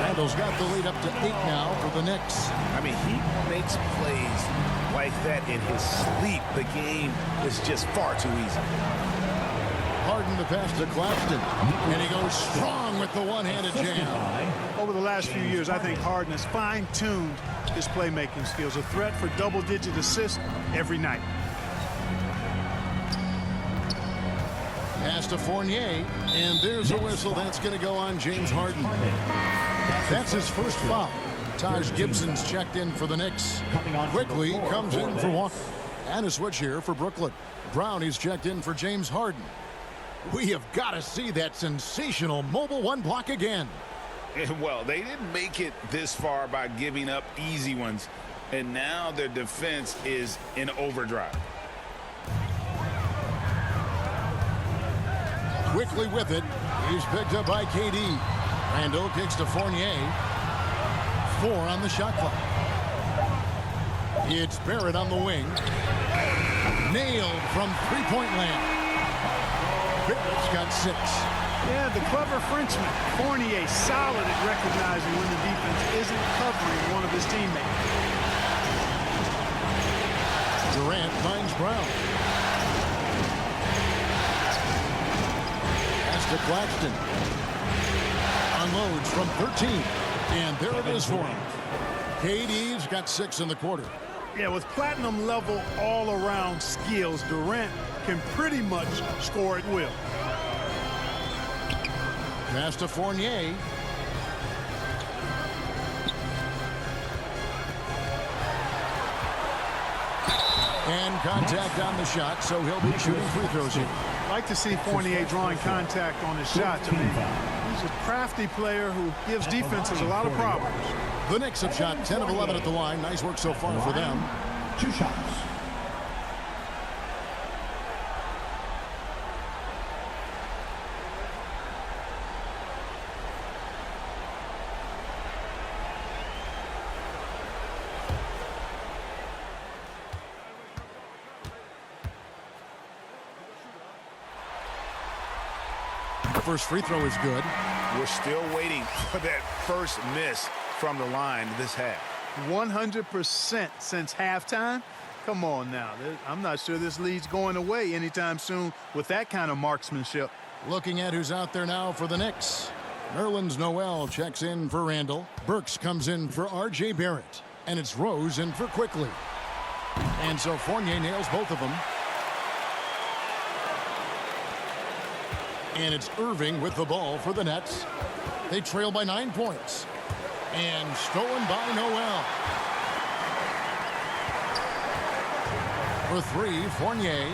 Randle's got the lead up to 8 now for the Knicks. I mean, he makes plays like that in his sleep. The game is just far too easy. Harden the pass to Claxton. And he goes strong with the one-handed jam. Over the last few years, I think Harden has fine-tuned his playmaking skills. A threat for double-digit assists every night. Pass to Fournier, and there's a whistle. That's going to go on James Harden. That's his first foul. Taj Gibson's checked in for the Knicks. Quickly comes in for Walker. And a switch here for Brooklyn. Brown is checked in for James Harden. We have got to see that sensational mobile one block again. And well, they didn't make it this far by giving up easy ones. And now their defense is in overdrive. Quickly with it. He's picked up by KD. Randle kicks to Fournier. 4 on the shot clock. It's Barrett on the wing. Nailed from three-point land. Barrett's got 6. Yeah, the clever Frenchman. Fournier solid at recognizing when the defense isn't covering one of his teammates. Durant finds Brown. To Claxton. Unloads from 13. And there it is for him. KD's got 6 in the quarter. Yeah, with platinum level all-around skills, Durant can pretty much score at will. Pass to Fournier. contact on the shot, so he'll be shooting free throws here. Like to see Fournier drawing contact on his shots. I mean, he's a crafty player who gives defenses a lot of problems. The Knicks have shot 10 of 11 at the line. Nice work so far for them. 2 shots. First free throw is good. We're still waiting for that first miss from the line this half. 100% since halftime. Come on now. I'm not sure this lead's going away anytime soon with that kind of marksmanship. Looking at who's out there now for the Knicks. Nerlens Noel checks in for Randall. Burks comes in for R.J. Barrett. And it's Rose in for Quickly. And so Fournier nails both of them. And it's Irving with the ball for the Nets. They trail by 9 points. And stolen by Noel. For 3, Fournier.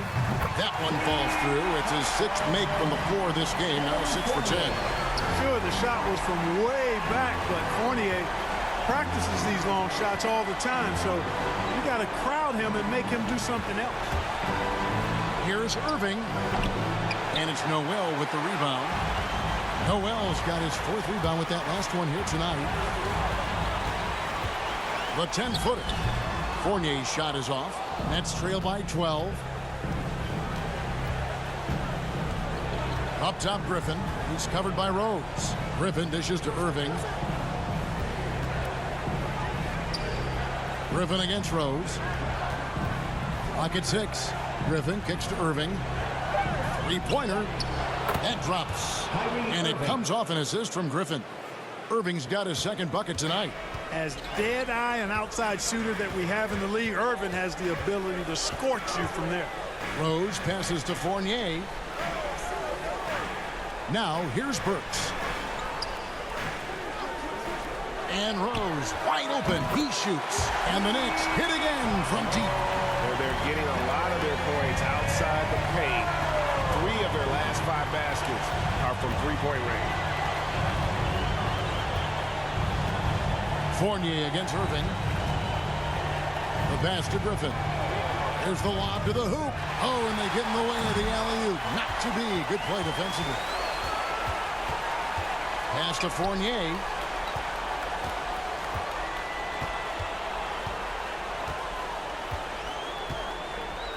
That one falls through. It's his 6th make from the floor this game. Now 6 for 10. Sure, the shot was from way back, but Fournier practices these long shots all the time. So you got to crowd him and make him do something else. Here's Irving. And it's Noel with the rebound. Noel's got his 4th rebound with that last one here tonight. The 10-footer. Fournier's shot is off. Nets trail by 12. Up top, Griffin. He's covered by Rose. Griffin dishes to Irving. Griffin against Rose. Clock at 6. Griffin kicks to Irving. Three-pointer. That drops. And it comes off an assist from Griffin. Irving's got his 2nd bucket tonight. As dead-eye and outside shooter that we have in the league, Irvin has the ability to scorch you from there. Rose passes to Fournier. Now, here's Burks. And Rose, wide open. He shoots. And the Knicks hit again from deep. They're getting a lot of their points outside the paint. 3 of their last 5 baskets are from three-point range. Fournier against Irving. The pass to Griffin. There's the lob to the hoop. Oh, and they get in the way of the alley-oop. Not to be. Good play defensively. Pass to Fournier.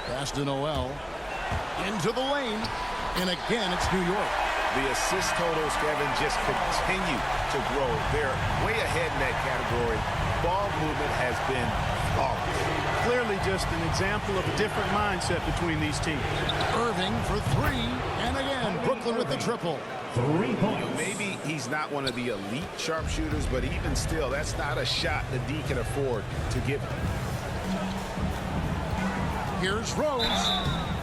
Pass to Noel. Into the lane. And again, it's New York. The assist totals, Kevin, just continue to grow. They're way ahead in that category. Ball movement has been flawless. Clearly just an example of a different mindset between these teams. Irving for 3. And again, Brooklyn with the triple. 3 points. Maybe he's not one of the elite sharpshooters, but even still, that's not a shot the D can afford to give him. Here's Rose.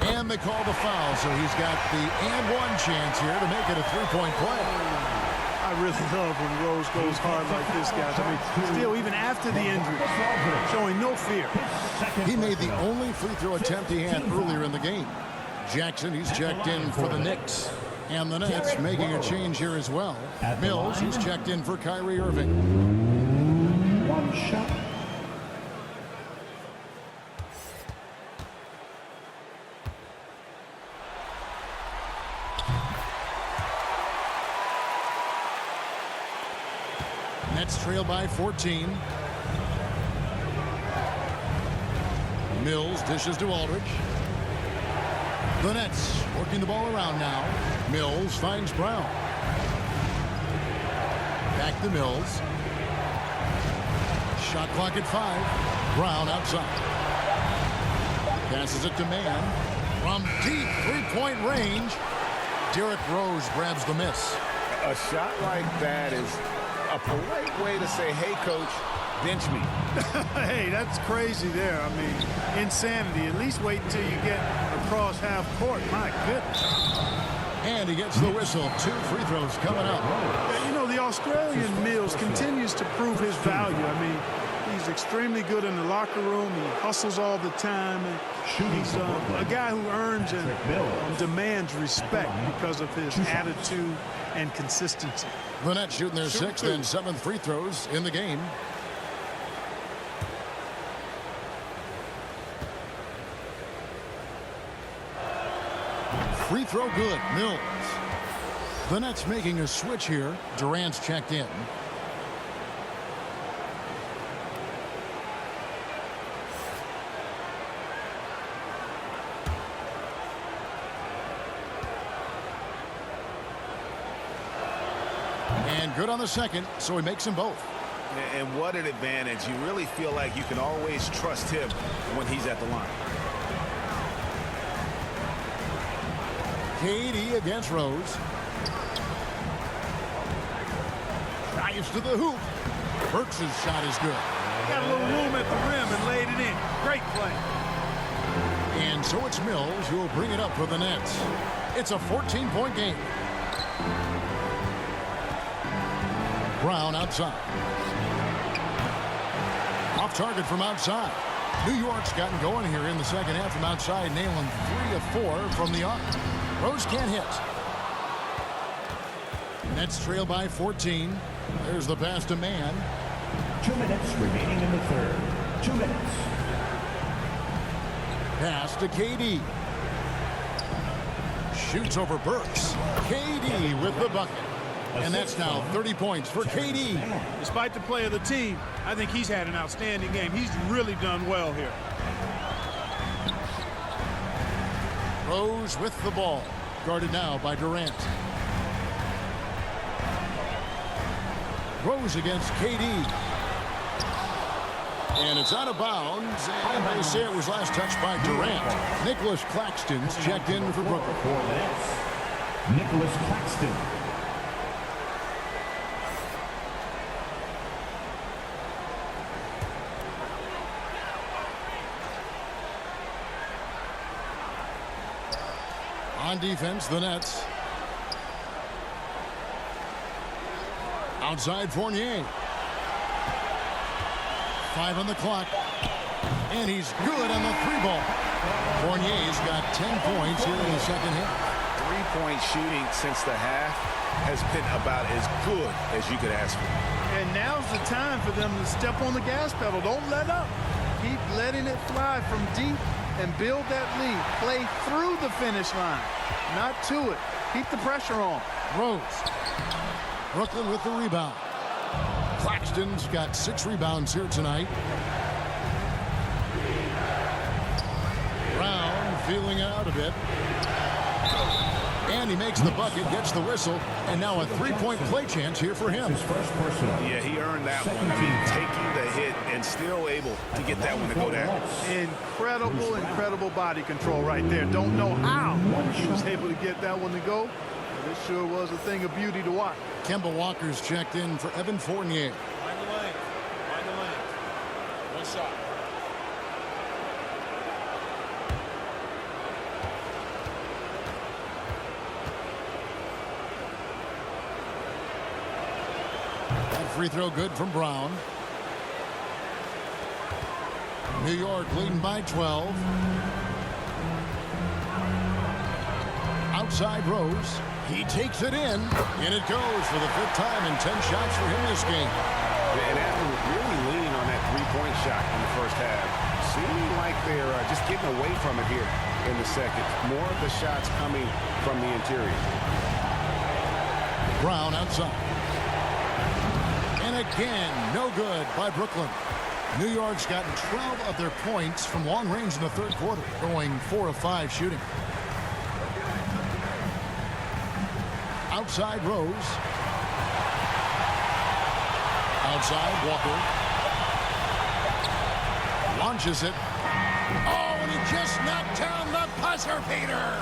And they call the foul, so he's got the and-one chance here to make it a 3-point play. I really love when Rose goes hard like this, guys. I mean, still, even after the injury, showing no fear. He made the only free throw attempt he had earlier in the game. Jackson, he's checked in for the Knicks. And the Nets making a change here as well. Mills, he's checked in for Kyrie Irving. 1 shot. Nets trail by 14. Mills dishes to Aldridge. The Nets working the ball around now. Mills finds Brown. Back to Mills. Shot clock at 5. Brown outside. Passes it to Mann. From deep 3-point range. Derrick Rose grabs the miss. A shot like that is a polite way to say, hey, coach, bench me. Hey, that's crazy there. I mean, insanity. At least wait until you get across half court. My goodness. And he gets the whistle. 2 free throws coming up. You know, the Australian Mills continues to prove his value. I mean, He's extremely good in the locker room. He hustles all the time. And he's a guy who earns and demands respect because of his attitude and consistency. The Nets shooting their 6th and 7th free throws in the game. Free throw good. Mills. The Nets making a switch here. Durant's checked in. And good on the second, so he makes them both. And what an advantage. You really feel like you can always trust him when he's at the line. KD against Rose. Drives to the hoop. Burks' shot is good. Got a little room at the rim and laid it in. Great play. And so it's Mills who will bring it up for the Nets. It's a 14-point game. Brown outside. Off target from outside. New York's gotten going here in the second half from outside, nailing 3 of 4 from the arc. Rose can't hit. Nets trail by 14. There's the pass to Mann. 2 minutes remaining in the third. 2 minutes. Pass to KD. Shoots over Burks. KD with the bucket. And that's now 30 points for KD. Despite the play of the team, I think he's had an outstanding game. He's really done well here. Rose with the ball. Guarded now by Durant. Rose against KD. And it's out of bounds. And they say it was last touched by Durant. Nicholas Claxton's checked in for Brooklyn. Nicholas Claxton. On defense, the Nets. Outside Fournier. 5 on the clock. And he's good on the 3-ball. Fournier's got 10 points here in the second half. 3-point shooting since the half has been about as good as you could ask for. And now's the time for them to step on the gas pedal. Don't let up. Keep letting it fly from deep and build that lead. Play through the finish line, not to it. Keep the pressure on. Rose. Brooklyn with the rebound. Claxton's got 6 rebounds here tonight. Brown feeling it out a bit. And he makes the bucket, gets the whistle, and now a 3-point play chance here for him. Yeah, he earned that one. I mean, taking the hit and still able to get that one to go down. Incredible body control right there. Don't know how he was able to get that one to go. But it sure was a thing of beauty to watch. Kemba Walker's checked in for Evan Fournier. Find the lane. Find the lane. One shot. That free throw good from Brown. New York leading by 12. Outside Rose. He takes it in, and it goes for the 5th time in 10 shots for him this game. And after really leaning on that 3-point shot in the first half, seeming like they're just getting away from it here in the second. More of the shots coming from the interior. Brown outside. And again, no good by Brooklyn. New York's gotten 12 of their points from long range in the third quarter, going 4 of 5 shooting. Outside Rose. Outside Walker. Launches it. Oh, and he just knocked down the buzzer beater.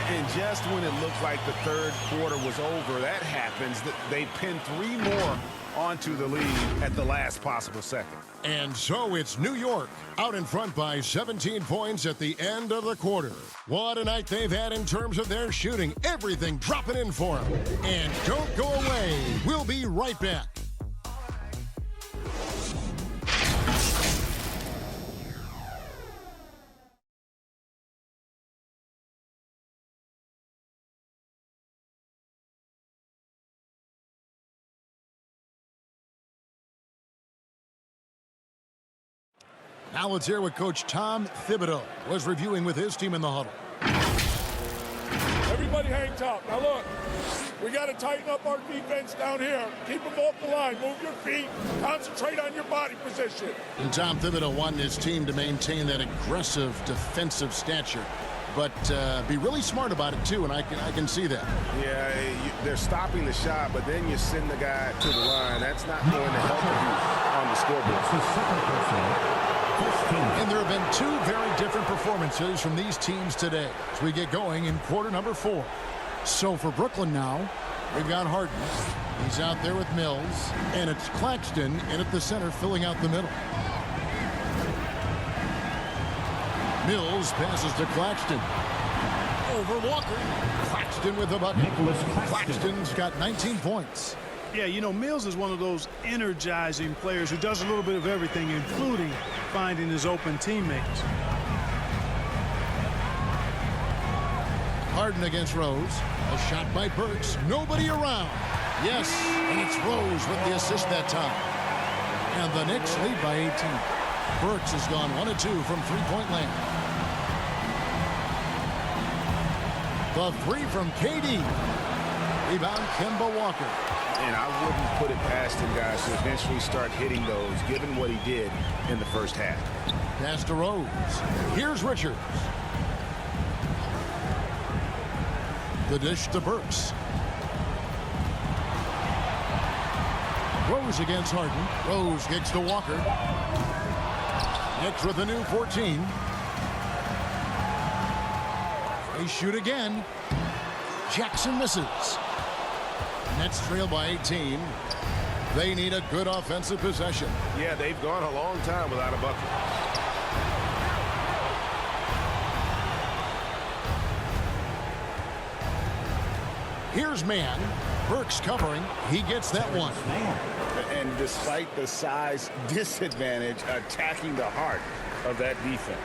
And just when it looked like the third quarter was over, that happens. They pin 3 more onto the lead at the last possible second. And so it's New York out in front by 17 points at the end of the quarter. What a night they've had in terms of their shooting. Everything dropping in for them. And don't go away. We'll be right back. Now let's hear what Coach Tom Thibodeau was reviewing with his team in the huddle. Everybody hang top. Now look, we got to tighten up our defense down here. Keep them off the line. Move your feet. Concentrate on your body position. And Tom Thibodeau wanted his team to maintain that aggressive defensive stature, but be really smart about it too, and I can see that. Yeah, they're stopping the shot, but then you send the guy to the line. That's not going to help you on the scoreboard. And there have been two very different performances from these teams today as we get going in quarter number 4. So for Brooklyn now, we've got Harden. He's out there with Mills, and it's Claxton in at the center filling out the middle. Mills passes to Claxton. Over Walker. Claxton with a bucket. Claxton's got 19 points. Yeah, you know, Mills is one of those energizing players who does a little bit of everything, including finding his open teammates. Harden against Rose. A shot by Burks. Nobody around. Yes, and it's Rose with the assist that time. And the Knicks lead by 18. Burks has gone 1 of 2 from three-point land. The three from KD. Rebound, Kemba Walker. And I wouldn't put it past him, guys, to eventually start hitting those, given what he did in the first half. Pass to Rose. Here's Richards. The dish to Burks. Rose against Harden. Rose kicks to Walker. Knicks with a new 14. They shoot again. Jackson misses. Nets trail by 18. They need a good offensive possession. Yeah, they've gone a long time without a bucket. Here's man. Burks covering. He gets that one. And despite the size disadvantage, attacking the heart of that defense.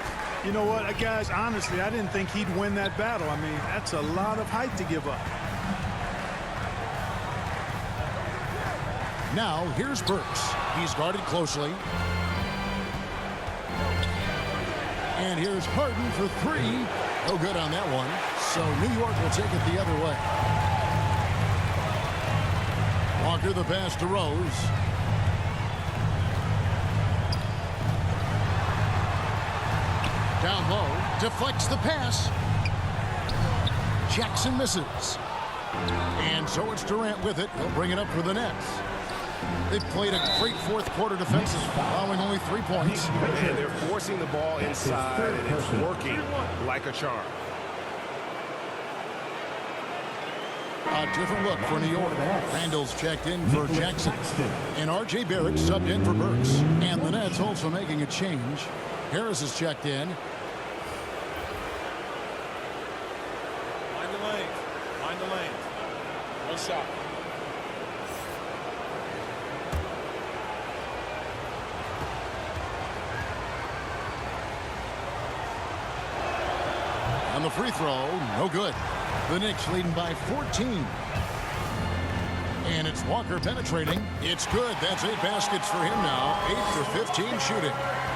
You know what, guys, honestly, I didn't think he'd win that battle. I mean, that's a lot of height to give up. Now, here's Burks. He's guarded closely. And here's Harden for three. No good on that one. So New York will take it the other way. Walker the pass to Rose. Down low. Deflects the pass. Jackson misses. And so it's Durant with it. He'll bring it up for the Nets. They've played a great fourth quarter defensively, allowing only 3 points. And they're forcing the ball inside, and it's working like a charm. A different look for New York. Randall's checked in for Jackson. And R.J. Barrett subbed in for Burks. And the Nets also making a change. Harris is checked in. Find the lane. Find the lane. One shot. On the free throw, no good. The Knicks leading by 14. And it's Walker penetrating. It's good. That's 8 baskets for him now. 8 for 15 shooting.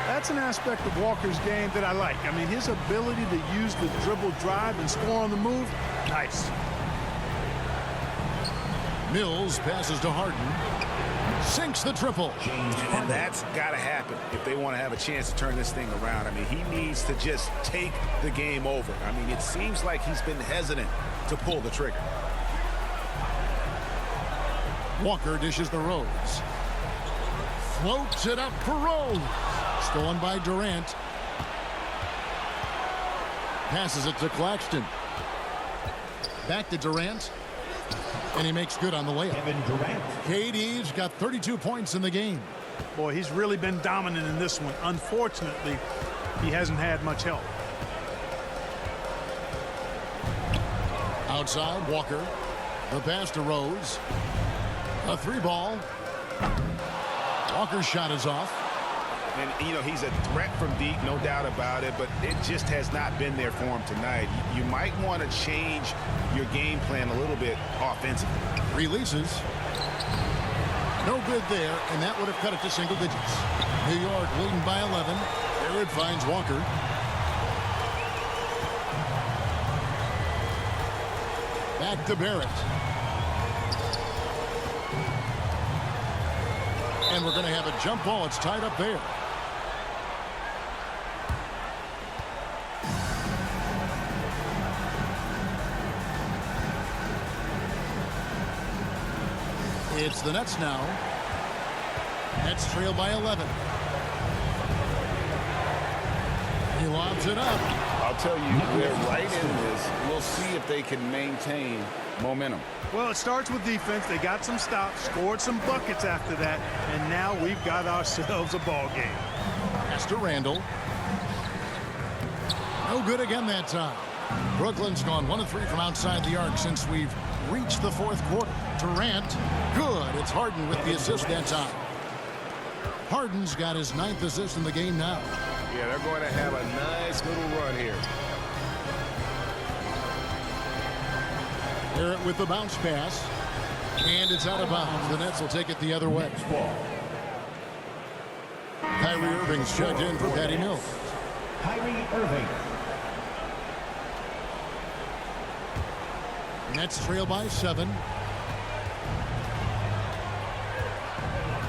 That's an aspect of Walker's game that I like. I mean, his ability to use the dribble drive and score on the move, nice. Mills passes to Harden. Sinks the triple. And that's got to happen if they want to have a chance to turn this thing around. I mean, he needs to just take the game over. I mean, it seems like he's been hesitant to pull the trigger. Walker dishes the Rose. Floats it up for Rose. Stolen by Durant. Passes it to Claxton. Back to Durant. And he makes good on the layup. KD's got 32 points in the game. Boy, he's really been dominant in this one. Unfortunately, he hasn't had much help. Outside, Walker. The pass to Rose. A 3-ball. Walker's shot is off. And, you know, he's a threat from deep, no doubt about it, but it just has not been there for him tonight. You might want to change your game plan a little bit offensively. Releases. No good there, and that would have cut it to single digits. New York leading by 11. Barrett finds Walker. Back to Barrett. And we're going to have a jump ball. It's tied up there. It's the Nets now. Nets trail by 11. He lobs it up. I'll tell you, they're right in this. We'll see if they can maintain momentum. Well, it starts with defense. They got some stops, scored some buckets after that, and now we've got ourselves a ball game. Pass to Randall. No good again that time. Brooklyn's gone 1 of 3 from outside the arc since we've reached the fourth quarter. Durant, good. It's Harden with the assist that time. Harden's got his 9th assist in the game now. Yeah, they're going to have a nice little run here. Barrett with the bounce pass. And it's out of bounds. The Nets will take it the other way. Kyrie Irving's checked in for Patty Mills. Kyrie Irving. Nets trail by 7.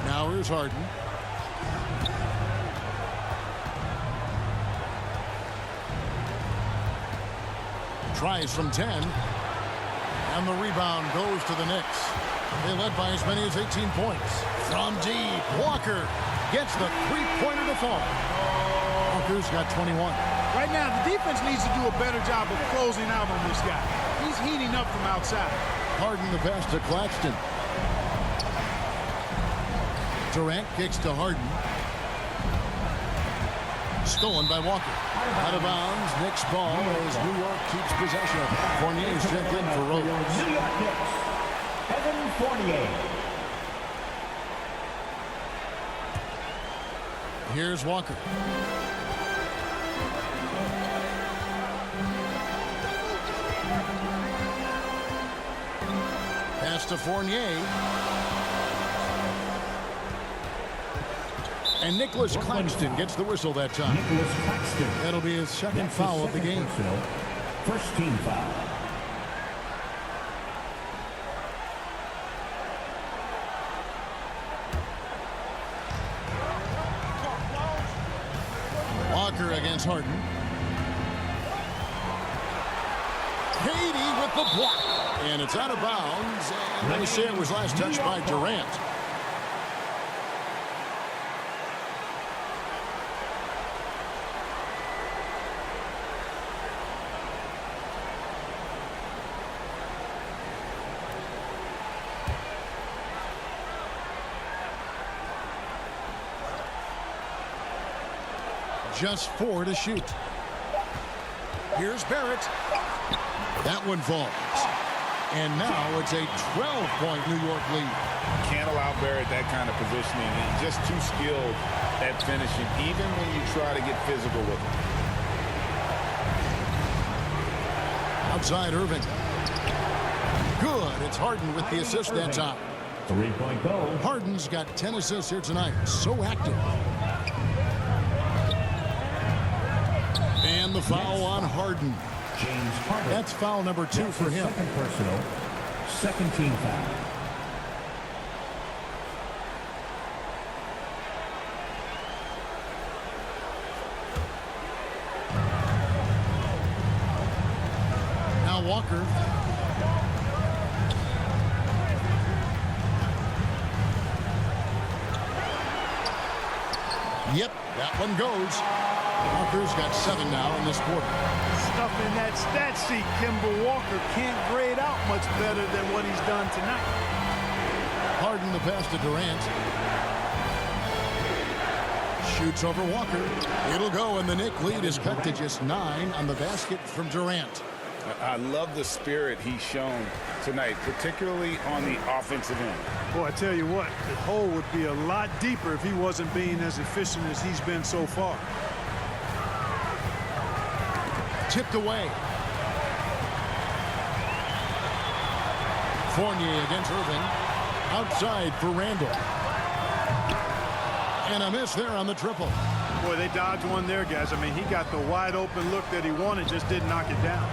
Now here's Harden. Tries from 10. And the rebound goes to the Knicks. They led by as many as 18 points. From deep, Walker gets the three-pointer to fall. Walker's got 21. Right now, the defense needs to do a better job of closing out on this guy. He's heating up from outside. Harden the pass to Claxton. Durant kicks to Harden. Stolen by Walker. Out of bounds. Knicks ball as New York keeps possession. Fournier's checked in for Rose. New York Knicks. Evan Fournier. Here's Walker. Pass to Fournier. And Nicholas Claxton gets the whistle that time. Nicholas Claxton. That'll be his second foul of the game. Personal. First team foul. Walker against Harden. Katie with the block. And it's out of bounds. And they say it was last touched by Durant. Just 4 to shoot. Here's Barrett. That one falls. And now it's a 12-point New York lead. Can't allow Barrett that kind of positioning. He's just too skilled at finishing, even when you try to get physical with him. Outside Irving. Good. It's Harden with the assist that time. 3-point goal. Harden's got 10 assists here tonight. So active. And the foul on Harden. James Harden. That's foul number 2 That's for him. Second personal. Second team foul. Now Walker. Yep, that one goes. Walker's got 7 now in this quarter. Stuff in that stat sheet, Kemba Walker can't grade out much better than what he's done tonight. Harden the pass to Durant. Shoots over Walker. It'll go, and the Knicks lead is cut to just 9 on the basket from Durant. I love the spirit he's shown tonight, particularly on the offensive end. Boy, I tell you what, the hole would be a lot deeper if he wasn't being as efficient as he's been so far. Tipped away. Fournier against Irving. Outside for Randall. And a miss there on the triple. Boy, they dodged one there, guys. I mean, he got the wide open look that he wanted, just didn't knock it down.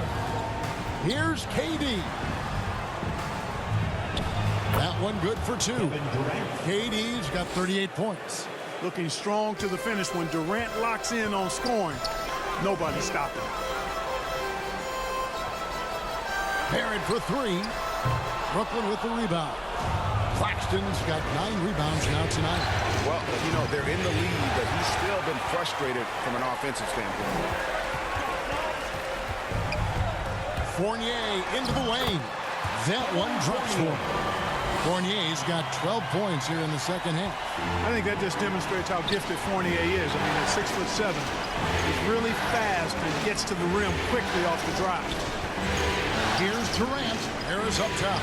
Here's KD. That one good for 2. KD's got 38 points. Looking strong to the finish. When Durant locks in on scoring, nobody's stopping. Barrett for 3. Brooklyn with the rebound. Claxton's got 9 rebounds now tonight. Well, you know, they're in the lead, but he's still been frustrated from an offensive standpoint. Fournier into the lane. That one drops for him. Fournier's got 12 points here in the second half. I think that just demonstrates how gifted Fournier is. I mean, at 6'7", he's really fast and gets to the rim quickly off the drive. Here's Durant. Harris up top.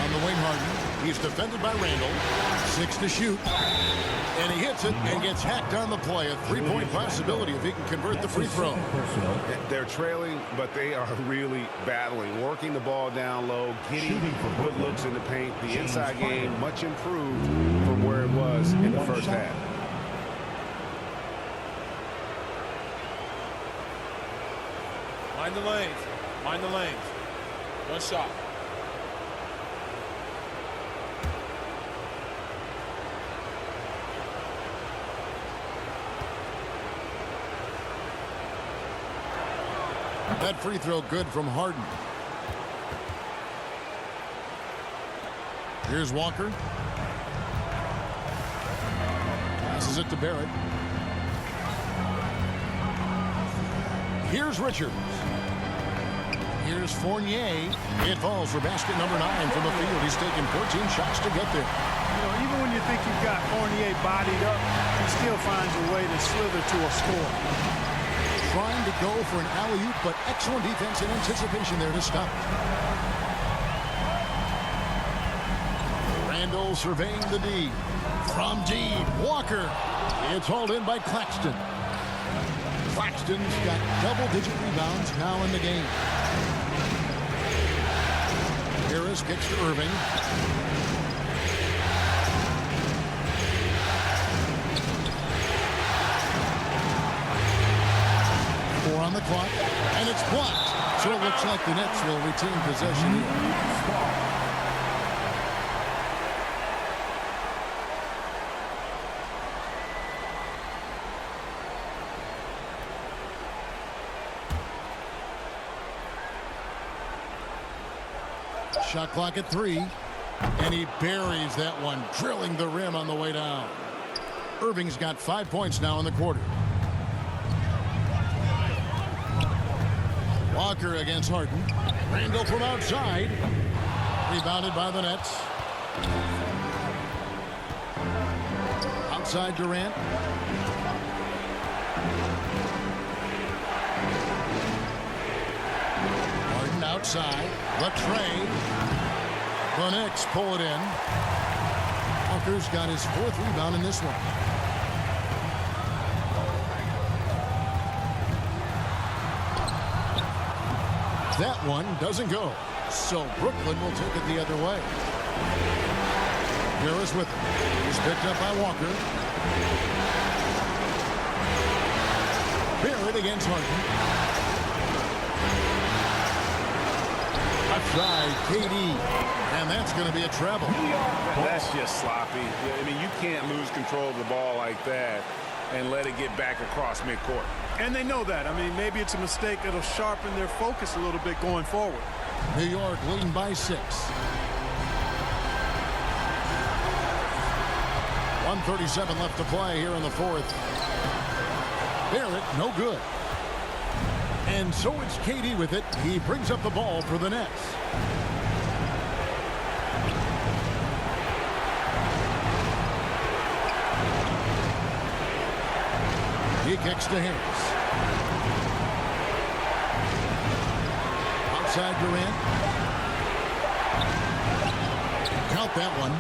On the wing, Harden. He's defended by Randall. 6 to shoot. And he hits it and gets hacked on the play. A 3-point possibility if he can convert the free throw. They're trailing, but they are really battling. Working the ball down low, getting good looks in the paint. The inside game much improved from where it was in the first half. Mind the lanes. Mind the lanes. One shot. That free throw good from Harden. Here's Walker. Passes it to Barrett. Here's Richards. Here's Fournier. It falls for basket number 9 from the field. He's taken 14 shots to get there. You know, even when you think you've got Fournier bodied up, he still finds a way to slither to a score. Trying to go for an alley-oop, but excellent defense and anticipation there to stop it. Randall surveying the D. From deep, Walker. It's hauled in by Claxton. Claxton's got double-digit rebounds now in the game. Harris kicks to Irving. On the clock, and it's blocked. So it looks like the Nets will retain possession here. Shot clock at 3, and he buries that one, drilling the rim on the way down. Irving's got 5 points now in the quarter. Walker against Harden. Randall from outside. Rebounded by the Nets. Outside Durant. Harden outside. The trade. The Knicks pull it in. Walker's got his 4th rebound in this one. That one doesn't go. So Brooklyn will take it the other way. Harris with it. He's picked up by Walker. Barrett against Harden. Outside KD. And that's going to be a travel. That's just sloppy. I mean, you can't lose control of the ball like that and let it get back across midcourt. And they know that. I mean, maybe it's a mistake that'll sharpen their focus a little bit going forward. New York leading by 6. 1:37 left to play here in the 4th. Barrett, no good. And so it's KD with it. He brings up the ball for the Nets. He kicks to Harris. Outside Durant. Count that one.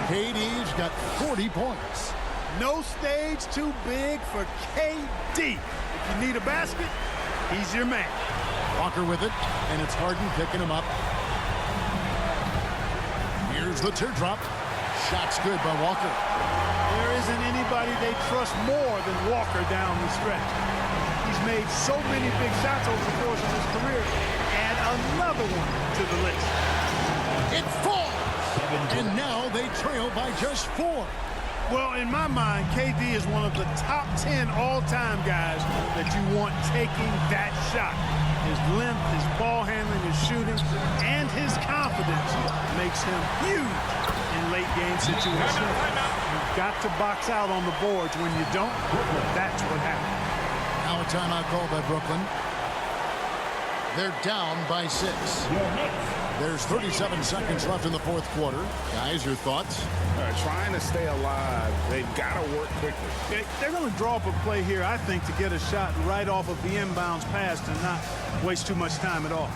KD's got 40 points. No stage too big for KD. If you need a basket, he's your man. Walker with it, and it's Harden picking him up. Here's the teardrop. Shot's good by Walker. There isn't anybody they trust more than Walker down the stretch. He's made so many big shots over the course of his career. Add another one to the list. It falls! And now they trail by just 4. Well, in my mind, KD is one of the top 10 all-time guys that you want taking that shot. His length, his ball handling, his shooting, and his confidence makes him huge in late-game situations. You've got to box out on the boards. When you don't, that's what happens. Now a timeout called by Brooklyn. They're down by 6. There's 37 seconds left in the fourth quarter. Guys, your thoughts? Trying to stay alive, they've got to work quickly. They're going to draw up a play here, I think, to get a shot right off of the inbounds pass and not waste too much time at all.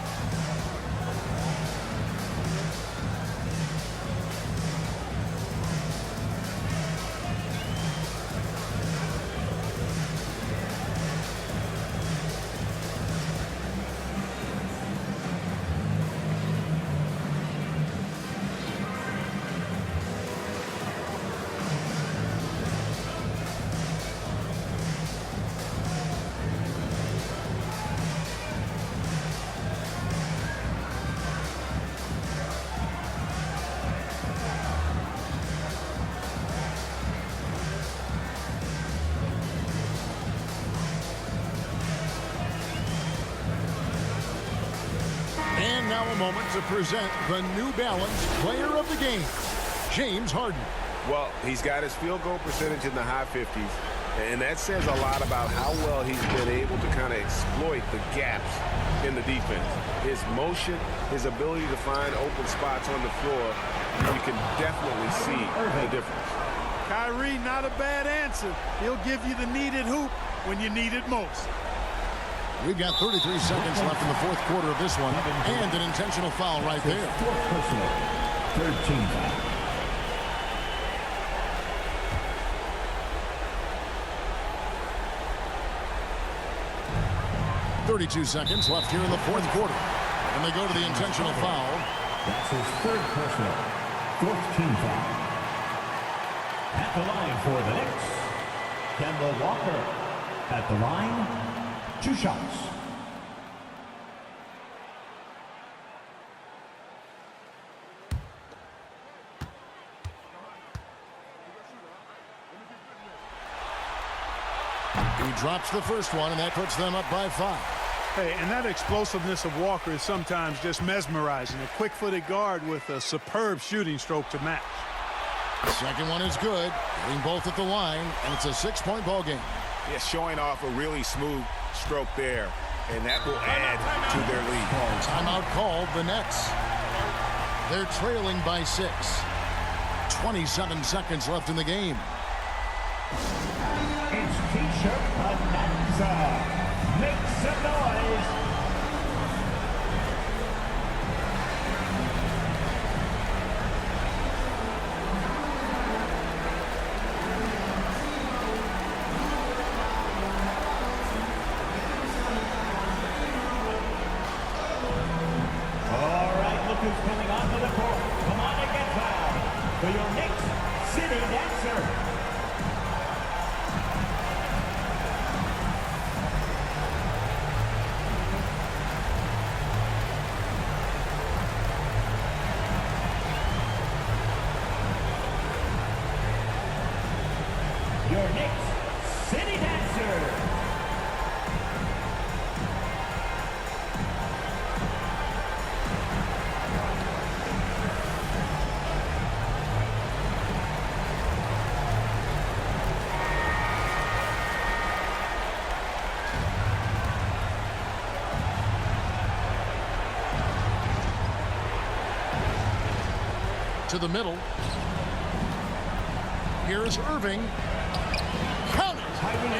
And now a moment to present the New Balance Player of the Game, James Harden. Well, he's got his field goal percentage in the high 50s, and that says a lot about how well he's been able to kind of exploit the gaps in the defense. His motion, his ability to find open spots on the floor, you can definitely see the difference. Kyrie, not a bad answer. He'll give you the needed hoop when you need it most. We've got 33 seconds left in the fourth quarter of this one, and an intentional foul right there. Fourth personal. Third team foul. .32 seconds left here in the fourth quarter. And they go to the intentional foul. That's his third personal. Fourth team foul. At the line for the Knicks, Kemba Walker. At the line, 2 shots. He drops the first one, and that puts them up by 5. Hey, and that explosiveness of Walker is sometimes just mesmerizing. A quick-footed guard with a superb shooting stroke to match. The second one is good, getting both at the line, and it's a 6-point ball game. Yeah, showing off a really smooth stroke there, and that will add to their lead. Timeout called the Nets. They're trailing by 6. 27 seconds left in the game. It's T-shirt Bonanza. Make some noise. All right, look who's coming onto the court. Come on and get fouled for your Knicks City Dancer. Your Knicks City Dancer. To the middle. Here's Irving. Count it!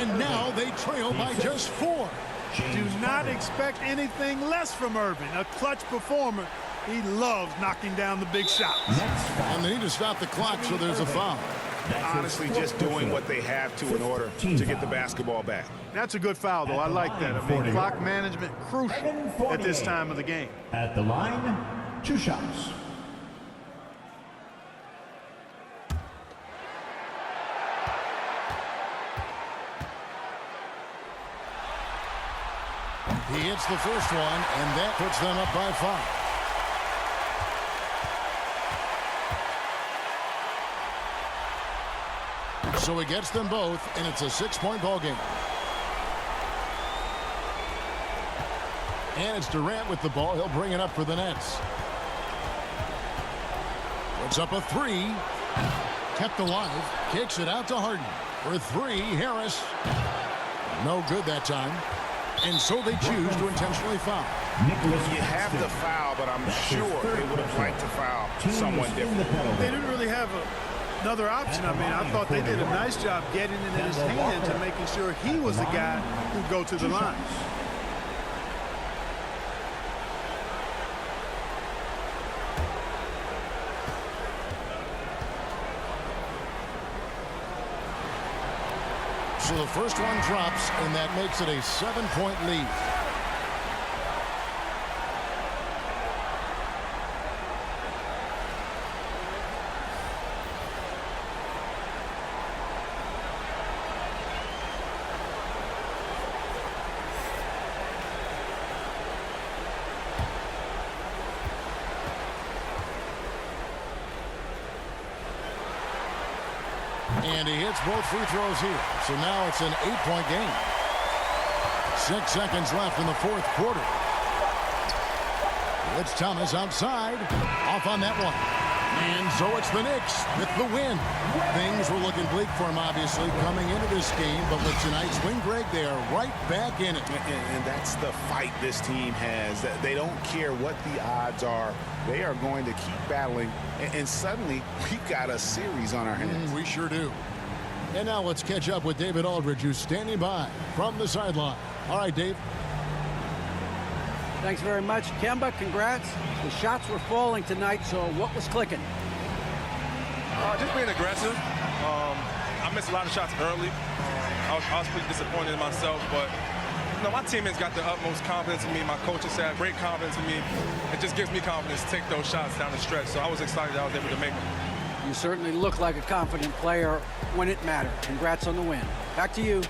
And now they trail by just 4. Do not expect anything less from Irving. A clutch performer. He loves knocking down the big shots. And they need to stop the clock, so there's a foul. Honestly, just doing what they have to in order to get the basketball back. That's a good foul, though. I like that. I mean, clock management crucial at this time of the game. At the line, 2 shots. He hits the first one, and that puts them up by 5. So he gets them both, and it's a 6-point ball game. And it's Durant with the ball. He'll bring it up for the Nets. Puts up a 3. Kept alive. Kicks it out to Harden. For 3, Harris. No good that time. And so they choose to intentionally foul. You have the foul, but I'm sure they would have liked to foul someone different. They didn't really have another option. I mean, I thought they did a nice job getting it in his hands and making sure he was the guy who'd go to the line. So the first one drops, and that makes it a 7-point lead. And he hits both free throws here. So now it's an 8-point game. 6 seconds left in the fourth quarter. It's Thomas outside. Off on that one. And so it's the Knicks with the win. Things were looking bleak for him, obviously, coming into this game. But with tonight's win, Greg, they are right back in it. And that's the fight this team has. They don't care what the odds are. They are going to keep battling. And suddenly, we've got a series on our hands. We sure do. And now let's catch up with David Aldridge, who's standing by from the sideline. All right, Dave. Thanks very much, Kemba. Congrats. The shots were falling tonight, so what was clicking? Just being aggressive. I missed a lot of shots early. I was pretty disappointed in myself, but you know, my teammates got the utmost confidence in me. My coaches had great confidence in me. It just gives me confidence to take those shots down the stretch. So I was excited that I was able to make them. You certainly look like a confident player when it mattered. Congrats on the win. Back to you.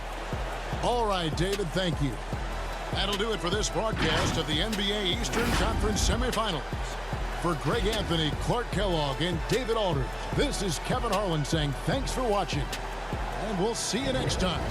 All right, David, thank you. That'll do it for this broadcast of the NBA Eastern Conference semifinals. For Greg Anthony, Clark Kellogg, and David Aldridge, this is Kevin Harlan saying thanks for watching, and we'll see you next time.